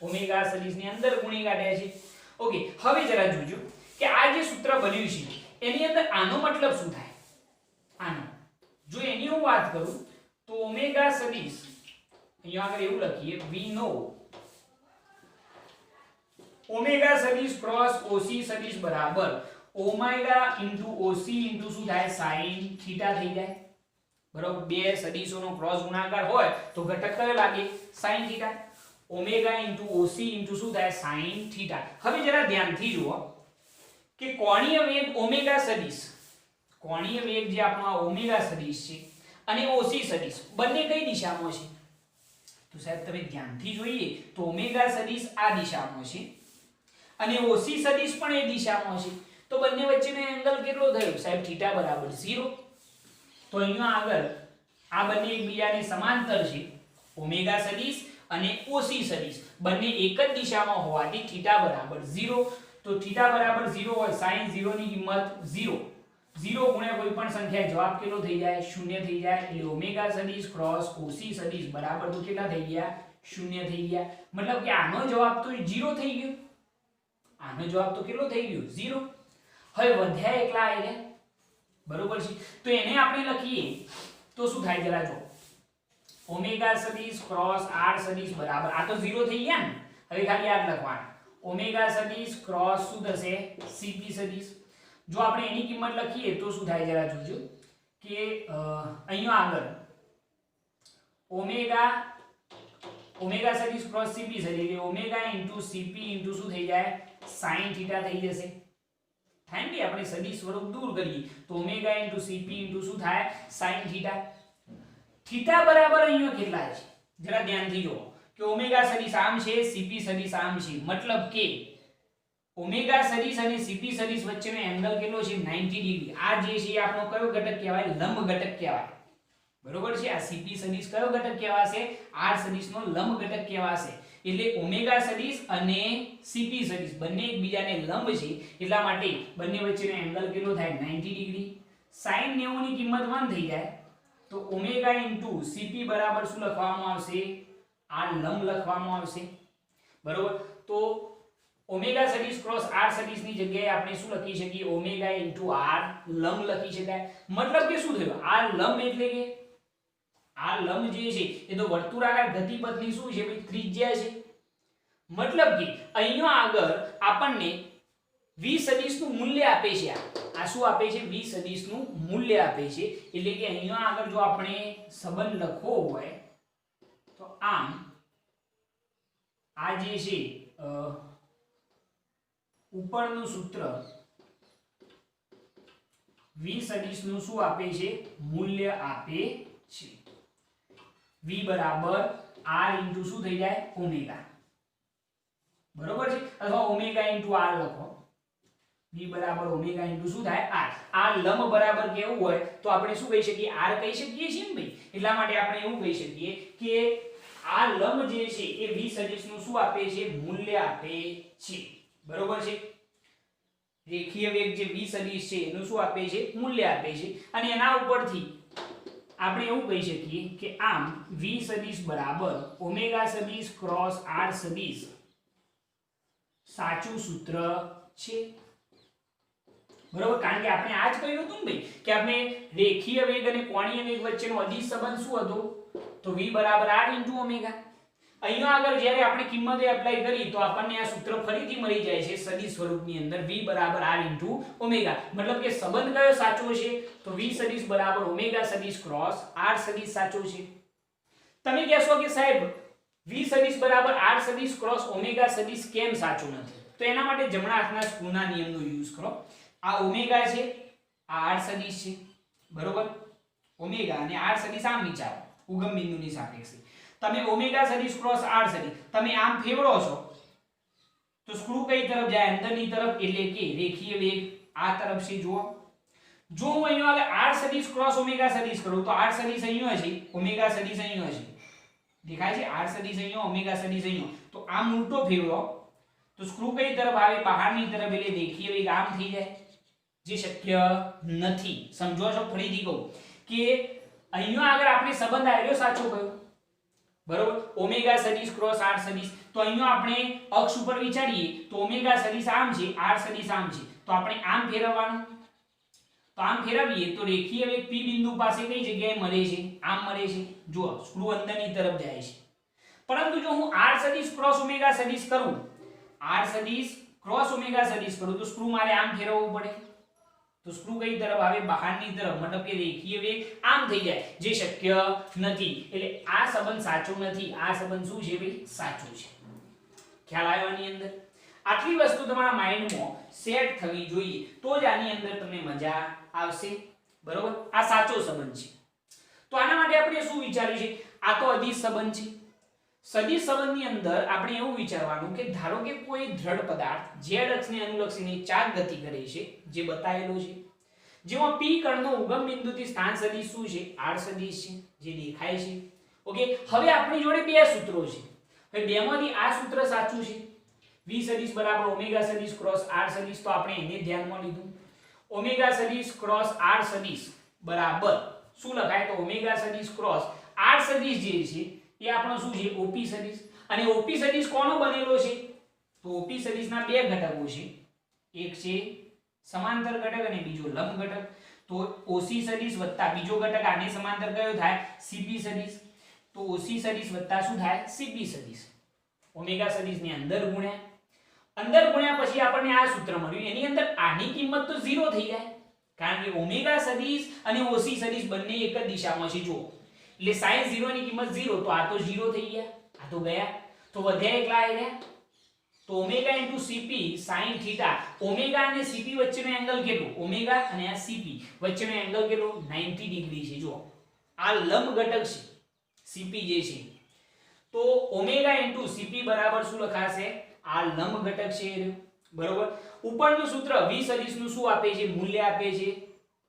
S1: ઓમેગા સદિશની અંદર ગુણી કાઢ્યા છે. ઓકે. હવે જરા જોજો કે આ જે સૂત્ર બન્યું છે એની અંદર આનો મતલબ શું થાય? આનો જો એની હું વાત કરું તો ઓમેગા સદિશ અહીંયા આગળ એવું લખીએ we know ઓમેગા સદિશ ક્રોસ OC સદિશ બરાબર ઓમેગા OC શું થાય? sin થીટા થઈ જાય. બરોબર. બે સદિશોનો ક્રોસ ગુણાકાર હોય તો ઘટક કયો લાગે? sin થીટા. ઓમેગા ઇન્ટુ ઓસી ઇન્ટુ શું થાય સાઈન થીટા. હવે જરા ધ્યાનથી જુઓ કે કોણીય વેગ ઓમેગા સદિશ, કોણીય વેગ જે આપણો આ ઓમેગા સદિશ છે અને ઓસી સદિશ બંને કઈ દિશામાં છે? તો સાહેબ તમે ધ્યાનથી જોઈએ તો ઓમેગા સદિશ આ દિશામાં છે અને ઓસી સદિશ પણ એ દિશામાં છે. તો બંને વચ્ચેનો એંગલ કેટલો થયો સાહેબ? થીટા બરાબર 0. તો અહીંયા આગળ આ બંને એકબીજાને સમાંતર છે. ઓમેગા સદિશ અને ઓસી સદિશ બંને એક જ દિશામાં હોવાથી થીટા બરાબર 0. તો થીટા બરાબર 0 હોય sin 0 ની કિંમત 0. 0 ગુણ્યા કોઈ પણ સંખ્યા જવાબ કેટલો થઈ જાય? 0 થઈ જાય. એટલે ઓમેગા સદિશ ક્રોસ ઓસી સદિશ બરાબર તો કેટલા થઈ ગયા? 0 થઈ ગયા. મતલબ કે આનો જવાબ તો 0 થઈ ગયો. આનો જવાબ તો કેટલો થઈ ગયો? 0. હવે વધ્યા એકલા આયા, બરોબર છે. તો એને આપણે લખીએ તો શું થાય જરા જો. ઓમેગા સદિશ ક્રોસ r સદિશ બરાબર આ તો 0 થઈ ગયા ને. હવે ખાલી આ જ લખવાનું. ઓમેગા સદિશ ક્રોસ શું થશે? cp સદિશ. જો આપણે એની કિંમત લખીએ તો શું થાય જરા જોજો કે અહીંયા આગળ ઓમેગા સદિશ ક્રોસ cp સદિશ એટલે ઓમેગા ઇન્ટુ cp ઇન્ટુ શું થઈ જાય? sin થીટા થઈ જશે. થાય ને આપણે સદિશ સ્વરૂપ દૂર કરીએ તો ઓમેગા ઇન્ટુ cp ઇન્ટુ શું થાય? sin theta. થીટા બરાબર અહીંયા કેટલા છે? જરા ધ્યાનથી જુઓ કે ઓમેગા સદિશ આમ છે, cp સદિશ આમ છે. મતલબ કે ઓમેગા સદિશ અને cp સદિશ વચ્ચેનો એંગલ કેટલો છે? 90 ડિગ્રી. આ જે છે આપણો કયો ઘટક કહેવાય? લંબ ઘટક કહેવાય. બરોબર છે. આ cp સદિશ કયો ઘટક કહેવાશે? r સદિશનો લંબ ઘટક કહેવાશે. એટલે ઓમેગા સદિશ અને cp સદિશ બંને એકબીજાને લંબ છે એટલા માટે બંને વચ્ચેનો એંગલ કેટલો થાય? 90 ડિગ્રી. sin 90 ની કિંમત 1 થઈ જાય તો ઓમેગા ઇન્ટુ cp બરાબર શું લખવામાં આવશે? r લંબ લખવામાં આવશે. બરોબર. તો ઓમેગા સદિશ ક્રોસ r સદિશ ની જગ્યાએ આપણે શું લખી શકીએ? ઓમેગા ઇન્ટુ r લંબ લખી શકાય. મતલબ કે શું થયું? r લંબ એટલે કે આ લંબ જે છે એ તો વર્તુળાકાર ગતિપથની શું છે ભાઈ? ત્રિજ્યા છે. મતલબ કે અહીંયા આગળ આપણને v સદિશનું મૂલ્ય આપે છે. આ શું આપે છે? v સદિશનું મૂલ્ય આપે છે. એટલે કે અહીંયા આગળ જો આપણે સંબંધ લખવો હોય તો આમ આ જે છે ઉપરનું સૂત્ર v સદિશનું શું આપે છે? મૂલ્ય આપે છે. v બરાબર r ઇન્ટુ શું થઈ જાય? ઓમેગા. બરોબર છે. અથવા ઓમેગા ઇન્ટુ r લખો. v બરાબર ઓમેગા ઇન્ટુ શું થાય? r. આ લંબ બરાબર કેવું હોય તો આપણે શું કહી શકીએ? r કહી શકીએ છીએ ને ભાઈ. એટલા માટે આપણે એવું કહી શકીએ કે આ લંબ જે છે એ v સદિશનું શું આપે છે? મૂલ્ય આપે છે. બરોબર છે. રેખીય વેગ જે v સદિશ છે એનું શું આપે છે? મૂલ્ય આપે છે. અને એના ઉપરથી આપણે એવું કહી શકીએ કે આમ v સદિશ બરાબર ઓમેગા સદિશ ક્રોસ r સદિશ સાચું સૂત્ર છે. બરોબર. કારણ કે આપણે આ જ કહ્યું હતું ને ભાઈ કે આપણે રેખીય વેગ અને કોણીય વેગ વચ્ચેનો અદિશ સંબંધ શું હતો? તો v બરાબર r ઇન્ટુ ઓમેગા. અહીંયા આગળ જ્યારે આપણે કિંમત એપ્લાય કરી તો આપણને આ સૂત્ર ફરીથી મળી જાય છે સદિશ સ્વરૂપની અંદર v બરાબર r ઇન્ટુ ઓમેગા. મતલબ કે સંબંધ કયો સાચો છે? તો v સદિશ બરાબર ઓમેગા સદિશ ક્રોસ r સદિશ સાચો છે. તમે કહેશો કે સાહેબ v સદિશ બરાબર r સદિશ ક્રોસ ઓમેગા સદિશ કેમ સાચું નથી? તો એના માટે જમણા હાથના સ્ક્રૂના નિયમનો યુઝ કરો. આ ઓમેગા છે, આ r સદિશ છે. બરોબર. ઓમેગા અને r સદિશ આમ વિચારો ઉગમ બિંદુની સાપેક્ષે. તમે ઓમેગા સદિશ ક્રોસ r સદિશ તમે આમ ફેરવો છો તો સ્ક્રૂ કઈ તરફ જાય? અંદરની તરફ. એટલે કે રેખીય વેગ આ તરફ છે. જુઓ જો હું અહીંયા r સદિશ ક્રોસ ઓમેગા સદિશ કરું તો r સદિશ અહીંયા છે, ઓમેગા સદિશ અહીંયા છે. દેખાય છે? r સદિશ અહીંયા, ઓમેગા સદિશ અહીંયા. તો આમ ઉલટો ફેરવો તો સ્ક્રૂ કઈ તરફ આવે? બહારની તરફ. એટલે રેખીય વેગ આમ થઈ જાય, જે શક્ય નથી. સમજો છો? ફરીથી કહું કે અહીંયા આગળ આપણે સંબંધ આવ્યો સાચો કયો? બરોબર. ઓમેગા સદિશ ક્રોસ r સદિશ. તો અહીંયા આપણે અક્ષ ઉપર વિચારીએ તો ઓમેગા સદિશ આમ છે, r સદિશ આમ છે. તો આપણે આમ ફેરવવાનું. તો આમ ફેરવીએ તો રેખીય વેગ p બિંદુ પાસે કઈ જગ્યાએ મળે છે? આમ મળે છે. જુઓ સ્ક્રૂ અંદરની તરફ જાય છે. પરંતુ જો હું r સદિશ ક્રોસ ઓમેગા સદિશ કરું, r સદિશ ક્રોસ ઓમેગા સદિશ કરું તો સ્ક્રૂ મારે આમ ફેરવવું પડે. તો સ્ક્રૂ કઈ તરફ આવે? બહારની તરફ, મતલબ કે રેખીય વેગ આમ થઈ જાય, જે શક્ય નથી. એટલે આ સંબંધ સાચો નથી, આ સંબંધ શું છે ભાઈ? સાચો છે. ખ્યાલ આવ્યો આની અંદર? આટલી વસ્તુ તમારા માઇન્ડમાં સેટ થવી જોઈએ, તો જ આની અંદર તમને મજા આવશે. બરોબર? આ સાચો સંબંધ છે. તો આના માટે આપણે શું વિચાર્યું છે? આ તો અદિશ સંબંધ છે. સદિશ સંબંધની અંદર આપણે એવું વિચારવાનું કે ધારો કે કોઈ દ્રઢ પદાર્થ z અક્ષને અનુલક્ષીને ચાક ગતિ કરે છે, જે બતાવેલો છે, જેમાં p કણનો ઉગમ બિંદુથી સ્થાન સદિશ શું છે? r સદિશ છે, જે દેખાય છે. ઓકે, હવે આપણી જોડે બે સૂત્રો છે. હવે બેમાંથી આ સૂત્ર સાચું છે. v સદિશ બરાબર ઓમેગા સદિશ ક્રોસ r સદિશ, તો આપણે એને ધ્યાનમાં લીધું. ઓમેગા સદિશ ક્રોસ r સદિશ બરાબર શું લખાય? તો ઓમેગા સદિશ ક્રોસ r સદિશ જે છે એ આપણો શું છે? OP સદિશ. અને OP સદિશ કોનો બનેલો છે? તો OP સદિશના બે ઘટકો છે. એક છે સમાંતર ઘટક અને બીજો લંબ ઘટક. તો OC સદિશ વત્તા બીજો ઘટક આને સમાંતર કયો થાય? CP સદિશ. તો OC સદિશ વત્તા શું થાય? CP સદિશ. ઓમેગા સદિશની અંદર ગુણ્યા પછી આપણને આ સૂત્ર મળ્યું. એની અંદર આની કિંમત તો 0 થઈ જાય, કારણ કે ઓમેગા સદિશ અને OC સદિશ બંને એક જ દિશામાં છે. જો એટલે sin 0 ની કિંમત 0, તો આ તો 0 થઈ ગયા, આ તો ગયા. તો વધ્યા એકલા આવ્યા. તો ઓમેગા cp sin થીટા. ઓમેગા અને cp વચ્ચેનો એંગલ કેટલો? ઓમેગા અને આ cp વચ્ચેનો એંગલ કેટલો? 90 ડિગ્રી છે. જો આ લંબ ઘટક છે cp જે છે, તો ઓમેગા cp બરાબર શું લખાશે? આ લંબ ઘટક છે. બરોબર? ઉપરનું સૂત્ર v સદિશનું શું આપે છે? મૂલ્ય આપે છે.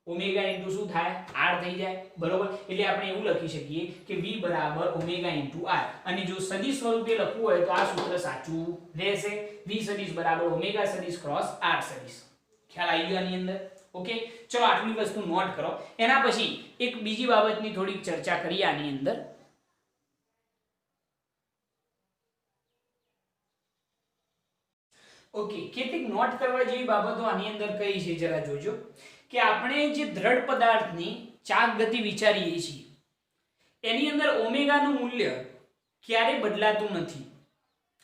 S1: ઓમેગા શું થાય? r થઈ જાય. બરોબર? એટલે આપણે એવું લખી શકીએ કે v બરાબર ઓમેગા r. અને જો સદિશ સ્વરૂપે લખવું હોય તો આ સૂત્ર સાચું રહેશે. v સદિશ બરાબર ઓમેગા સદિશ ક્રોસ r સદિશ. ખ્યાલ આવી ગયો આની અંદર? ઓકે, ચલો આટલી વસ્તુ નોટ કરો. એના પછી એક બીજી બાબતની થોડીક ચર્ચા કરીએ આની અંદર. ઓકે, કેટલીક નોટ કરવા જેવી બાબતો આની અંદર કઈ છે જરા જોજો. કે આપણે જે દ્રઢ પદાર્થની ચાક ગતિ વિચારીએ છીએ, એની અંદર ઓમેગાનું મૂલ્ય ક્યારે બદલાતું નથી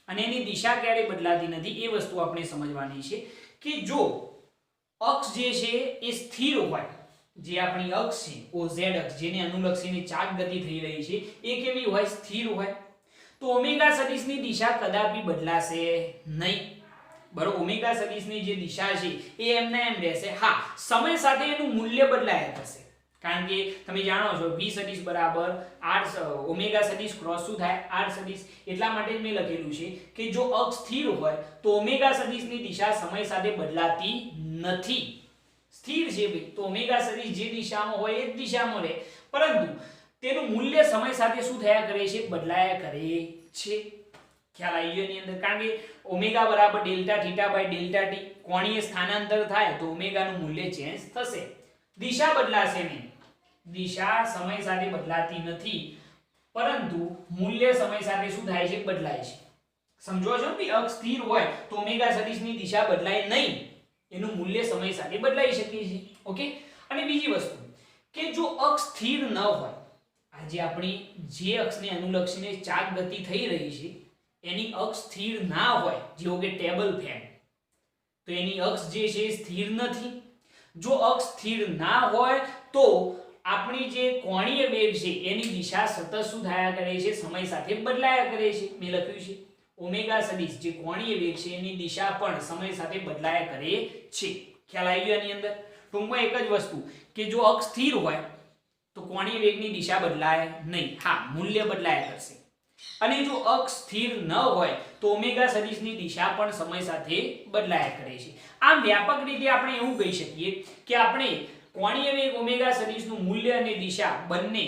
S1: અને એની દિશા ક્યારે બદલાતી નથી. એ વસ્તુ આપણે સમજવાની છે કે જો અક્ષ જે છે એ સ્થિર હોય, જે આપણી અક્ષ છે OZ અક્ષ, જેને અનુલક્ષીને ચાક ગતિ થઈ રહી છે, એ કેવી હોય? સ્થિર હોય. તો ઓમેગા સદિશની દિશા કદાપી બદલાશે નહીં. બરોબર? ઓમેગા સદિશની જે દિશા છે એ એમને એમ રહેશે. હા, સમય સાથે એનું મૂલ્ય બદલાયા થશે, કારણ કે તમે જાણો છો v સદિશ બરાબર r ઓમેગા સદિશ ક્રોસ શું થાય? r સદિશ. એટલા માટે જ મેં લખેલું છે કે જો અક્ષ સ્થિર હોય તો ઓમેગા સદિશની દિશા સમય સાથે બદલાતી નથી. સ્થિર છે ભાઈ, તો ઓમેગા સદિશ જે દિશામાં હોય એ જ દિશામાં રહે, પરંતુ તેનું મૂલ્ય સમય સાથે શું થયા કરે છે? બદલાયા કરે છે. ખ્યાલ આવી ગયો એની અંદર? કારણ કે ઓમેગા બરાબર delta theta by delta t, કોણીય સ્થાનાંતર થાય તો ઓમેગાનું મૂલ્ય ચેન્જ થશે. દિશા બદલાશે નહીં. દિશા સમય સાથે બદલાતી નથી, પરંતુ મૂલ્ય સમય સાથે શું થાય છે? બદલાય છે. સમજો છો કે અક્ષ સ્થિર હોય તો ઓમેગા સદિશની દિશા બદલાય નહીં, એનું મૂલ્ય સમય સાથે બદલાઈ શકે છે. ઓકે, અને બીજી વસ્તુ કે જો અક્ષ સ્થિર ન હોય, આજે આપણી જે અક્ષને અનુલક્ષીને ચાક ગતિ થઈ રહી છે એની અક્ષ સ્થિર ના હોય, જેવો કે ટેબલ ફેન, તો એની અક્ષ જે છે સ્થિર નથી. જો અક્ષ સ્થિર ના હોય તો આપણી જે કોણીય વેગ છે એની દિશા સતત શું થયા કરે છે? સમય સાથે બદલાયા કરે છે. મેં લખ્યું છે ઓમેગા સદિશ જે કોણીય વેગ છે એની દિશા પણ સમય સાથે બદલાયા કરે છે. ખ્યાલ આવી ગયો આની અંદર? ટૂંકમાં એક જ વસ્તુ કે જો અક્ષ સ્થિર હોય તો કોણીય વેગની દિશા બદલાય નહીં. હા, મૂલ્ય બદલાયા કરશે. અને જો અક્ષ સ્થિર ન હોય તો ઓમેગા સદિશની દિશા પણ સમય સાથે બદલાયા કરે છે. આમ વ્યાપક રીતે આપણે એવું કહી શકીએ કે આપણે કોણીય વેગ ઓમેગા સદિશનું મૂલ્ય અને દિશા બંને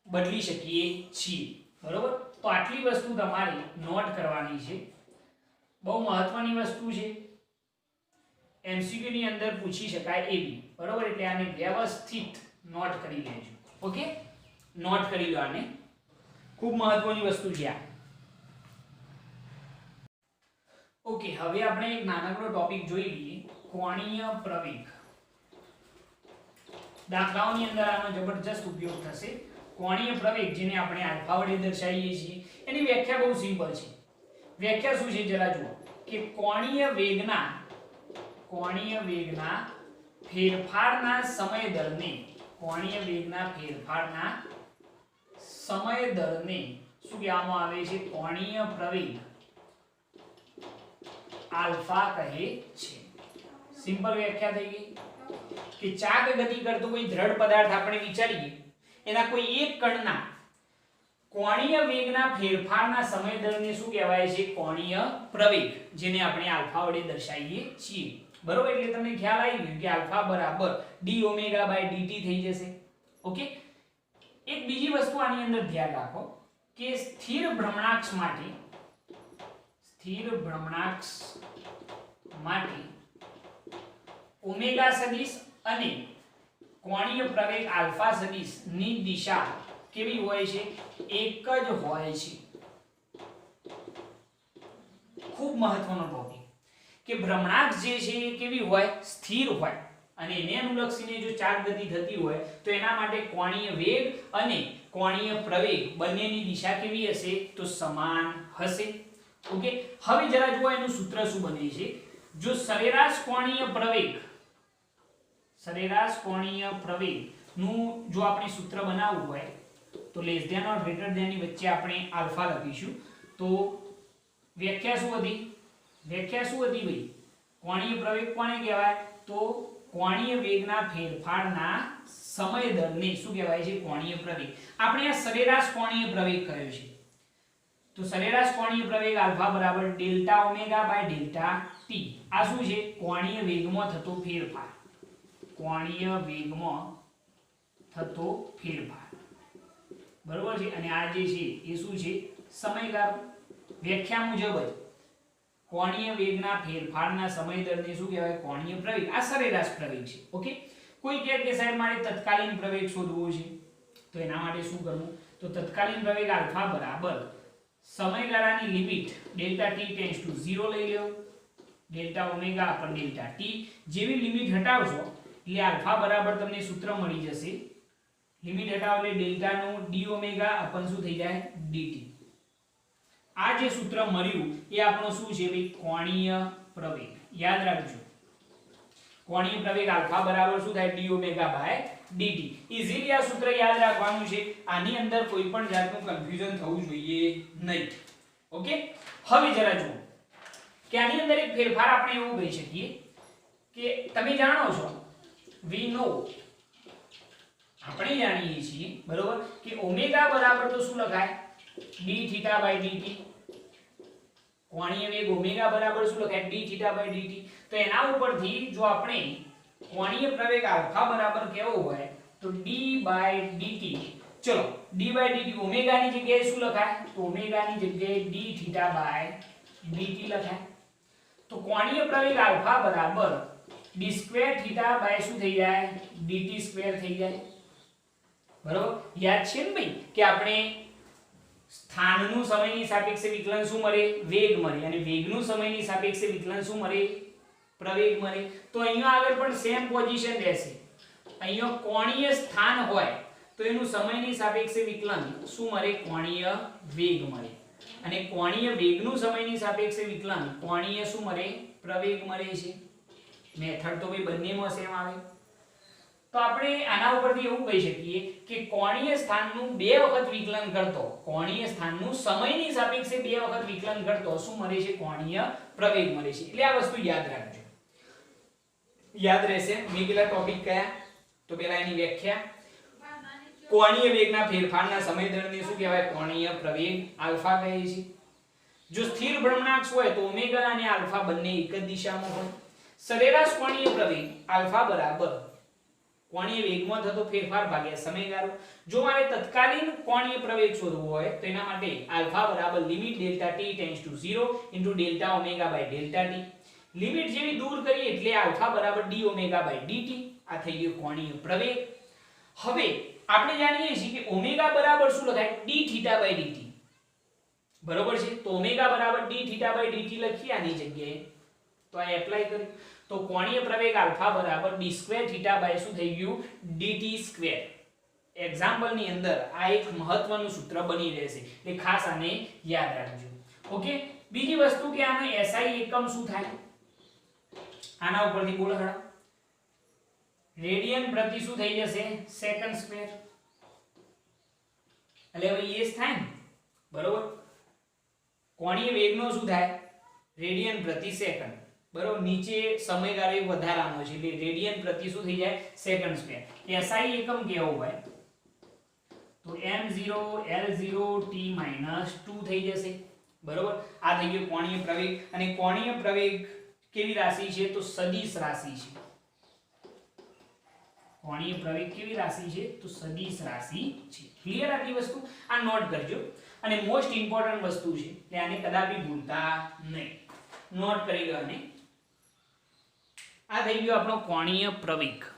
S1: બદલી શકીએ છીએ. બરોબર? તો આટલી વસ્તુ તમારે નોટ કરવાની છે. બહુ મહત્વની વસ્તુ છે, MCQ ની અંદર પૂછી શકાય એવી. બરોબર? એટલે આને વ્યવસ્થિત નોટ કરી લેજો. ઓકે, નોટ કરી લો આને. ખૂબ મહત્વની વસ્તુ છે આ. ઓકે, હવે આપણે એક નાનકડો ટોપિક જોઈ લઈએ, કોણીય પ્રવેગ. દાખલાઓની અંદર આનો જબરજસ્ત ઉપયોગ થશે. કોણીય પ્રવેગ, જેને આપણે આલ્ફા વડે દર્શાવીએ છીએ, એની વ્યાખ્યા બહુ સિમ્પલ છે. વ્યાખ્યા શું છે જરા જુઓ કે કોણીય વેગના ફેરફારના સમય દરને કોણીય વેગના ફેરફારના સમય દરને શું કહેવામાં આવે છે? કોણીય પ્રવેગ આલ્ફા કહે છે. સિમ્પલ વ્યાખ્યા થઈ ગઈ કે ચાક ગતિ કરતો કોઈ દ્રઢ પદાર્થ આપણે વિચારીએ, એના કોઈ એક કણના કોણીય વેગના ફેરફારના સમય દરને શું કહેવાય છે? કોણીય પ્રવેગ, જેને આપણે આલ્ફા વડે દર્શાવીએ છીએ. બરોબર? એટલે તમને ખ્યાલ આવી ગયો કે આલ્ફા બરાબર d ઓમેગા બાય dt થઈ જશે. ઓકે. એક બીજી વસ્તુ આની અંદર ધ્યાન રાખો કે સ્થિર ભ્રમણાક્ષ માટે ઓમેગા સદિશ અને કોણીય પ્રવેગ આલ્ફા સદિશ ની દિશા કેવી હોય છે? એક જ હોય છે. ખૂબ મહત્વનો ટોપિક કે ભ્રમણાક્ષ જે છે એ કેવી હોય? સ્થિર હોય. અને એને અનુલક્ષીને જો ચાક ગતિ થતી હોય તો એના માટે કોણીય વેગ અને કોણીય પ્રવેગ બંનેની દિશા કેવી હશે? તો સમાન હશે. ઓકે. હવે જરા જુઓ એનું સૂત્ર શું બને છે. જો સરેરાશ કોણીય પ્રવેગ નું જો આપણે સૂત્ર બનાવવું હોય તો less than or greater than ની વચ્ચે આપણે આલ્ફા લખીશું. તો વ્યાખ્યા શું હતી ભાઈ? કોણીય પ્રવેગ કોને કહેવાય? તો કોણીય વેગના ફેરફારના સમય દરને શું કહેવાય છે? કોણીય પ્રવેગ. આપણે આ સરેરાશ કોણીય પ્રવેગ કયો છે? તો સરેરાશ કોણીય પ્રવેગ આલ્ફા બરાબર delta omega by delta t. આ શું છે? કોણીય વેગમાં થતો ફેરફાર. બરોબર છે? અને આ જે છે એ શું છે? સમયગાળો. વ્યાખ્યા મુજબ જ કોણીય વેગના ફેરફારના સમય દરને શું કહેવાય? કોણીય પ્રવેગ. આ સરેરાશ પ્રવેગ છે. ઓકે. કોઈ કહે કે સાહેબ મારે તત્કાલીન પ્રવેગ શોધવો છે, તો એના માટે શું કરવું? તો તત્કાલીન પ્રવેગ આલ્ફા બરાબર સમયગાળાની limit delta t tends to 0 લઈ લો. ડેલ્ટા ઓમેગા અપન ડેલ્ટા ટી જેવી લિમિટ હટાવશો એટલે આલ્ફા બરાબર તમને સૂત્ર મળી જશે. લિમિટ હટાવો એટલે ડેલ્ટા નું d ઓમેગા અપન શું થઈ જાય? dt. આ જે સૂત્ર મળ્યું એ આપણો શું છે ભાઈ? કોણીય પ્રવેગ. યાદ રાખજો, કોણીય પ્રવેગ આલ્ફા બરાબર શું થાય? d omega by dt. Easily આ સૂત્ર યાદ રાખવાનું છે. આની અંદર કોઈ પણ જાતનું કન્ફ્યુઝન થવું જોઈએ નહીં. ઓકે. હવે જરા જુઓ કે આની અંદર એક ફેરફાર આપણે એવું કહી શકીએ કે તમે જાણો છો, we know, આપણે જાણીએ છીએ બરોબર કે ઓમેગા બરાબર તો શું લખાય? d theta by dt. કોણીય વેગ ઓમેગા બરાબર શું લખાય? d theta by dt. તો એના ઉપરથી જો આપણે કોણીય પ્રવેગ આલ્ફા બરાબર કેવો હોય તો d બાય dt. ચલો d બાય dt ઓમેગા ની જગ્યાએ શું લખાય? તો ઓમેગા ની જગ્યાએ d થીટા બાય dt લખાય. તો કોણીય પ્રવેગ આલ્ફા બરાબર d સ્ક્વેર થીટા બાય શું થઈ જાય? dt સ્ક્વેર થઈ જાય. બરોબર? યાદ છે ને ભાઈ કે આપણે સ્થાનનું સમયની સાપેક્ષે વિકલન શું મળે? વેગ મળે. અને વેગનું સમયની સાપેક્ષે વિકલન શું મળે? પ્રવેગ મળે. તો અહીંયા આગળ પણ સેમ પોઝિશન રહેશે. અહીંયા કોણીય સ્થાન હોય તો એનું સમયની સાપેક્ષે વિકલન શું મળે? કોણીય વેગ મળે. અને કોણીય વેગનું સમયની સાપેક્ષે વિકલન કોણીય શું મળે? પ્રવેગ મળે છે. મેથડ તો ભાઈ બંનેમાં સેમ આવે. તો આપણે આના ઉપરથી એવું કહી શકીએ કે કોણીય સ્થાનનું બે વખત વિકલન કરતો, કોણીય સ્થાનનું સમયની સાપેક્ષે બે વખત વિકલન કરતો શું મળે છે? કોણીય પ્રવેગ મળે છે. એટલે આ વસ્તુ યાદ રાખજો. યાદ રહેશે. મેં પેલા ટોપિક કયા? તો પેલા એની વ્યાખ્યા. કોણીય વેગના ફેરફારના સમય દરને શું કહેવાય? કોણીય પ્રવેગ આલ્ફા કહે છે. જો સ્થિર ભ્રમણાક્ષ હોય તો ઓમેગા અને આલ્ફા બંને એક જ દિશામાં હોય. સરેરાશ કોણીય પ્રવેગ આલ્ફા બરાબર કોણીય વેગમાં થતો ફેરફાર ભાગ્યા સમયગાળો. જો મારે તત્કાલીન કોણીય પ્રવેગ શોધવો હોય તો એના માટે આલ્ફા બરાબર limit delta t tends to 0 into delta omega by delta t. Limit જેવી દૂર કરીએ એટલે આલ્ફા બરાબર d ઓમેગા બાય dt. આ થઈ ગયો કોણીય પ્રવેગ. હવે આપણે જાણીએ છીએ કે ઓમેગા બરાબર શું લખાય? d theta by dt. બરોબર છે? તો ઓમેગા બરાબર d થીટા બાય dt લખીએ આની જગ્યાએ. તો આ એપ્લાય કરી તો કોણીય પ્રવેગ આલ્ફા બરાબર d સ્ક્વેર થીટા બાય શું થઈ ગયું? dt square. એક્ઝામ્પલ ની અંદર આ એક મહત્વનું સૂત્ર બની રહેશે એટલે ખાસ આને યાદ રાખજો. ઓકે. બીજી વસ્તુ કે આનો SI એકમ શું થાય? આના ઉપરથી બોલો હડા. રેડિયન પ્રતિ શું થઈ જશે સેકન્ડ સ્ક્વેર એટલે હવે એ જ થાય ને બરોબર કોણીય વેગનો શું થાય રેડિયન પ્રતિ સેકન્ડ બરોબર નીચે સમયગાળો એક વધારાનો છે એટલે રેડિયન પ્રતિ શું થઈ જાય સેકન્ડ સ્ક્વેર SI એકમ કેવો હોય તો m0 l0 t - 2 થઈ જશે બરોબર આ થઈ ગયો કોણીય પ્રવેગ અને કોણીય પ્રવેગ કેવી રાશિ છે તો સદિશ રાશિ છે કોણીય પ્રવેગ કેવી રાશિ છે તો સદિશ રાશિ છે ક્લિયર આટલી વસ્તુ આ નોટ કરજો અને મોસ્ટ ઇમ્પોર્ટન્ટ વસ્તુ છે એટલે આને કદાપી ભૂલતા નહીં નોટ કરી લો અને આ થઈ ગયો આપણો કોણીય પ્રવેગ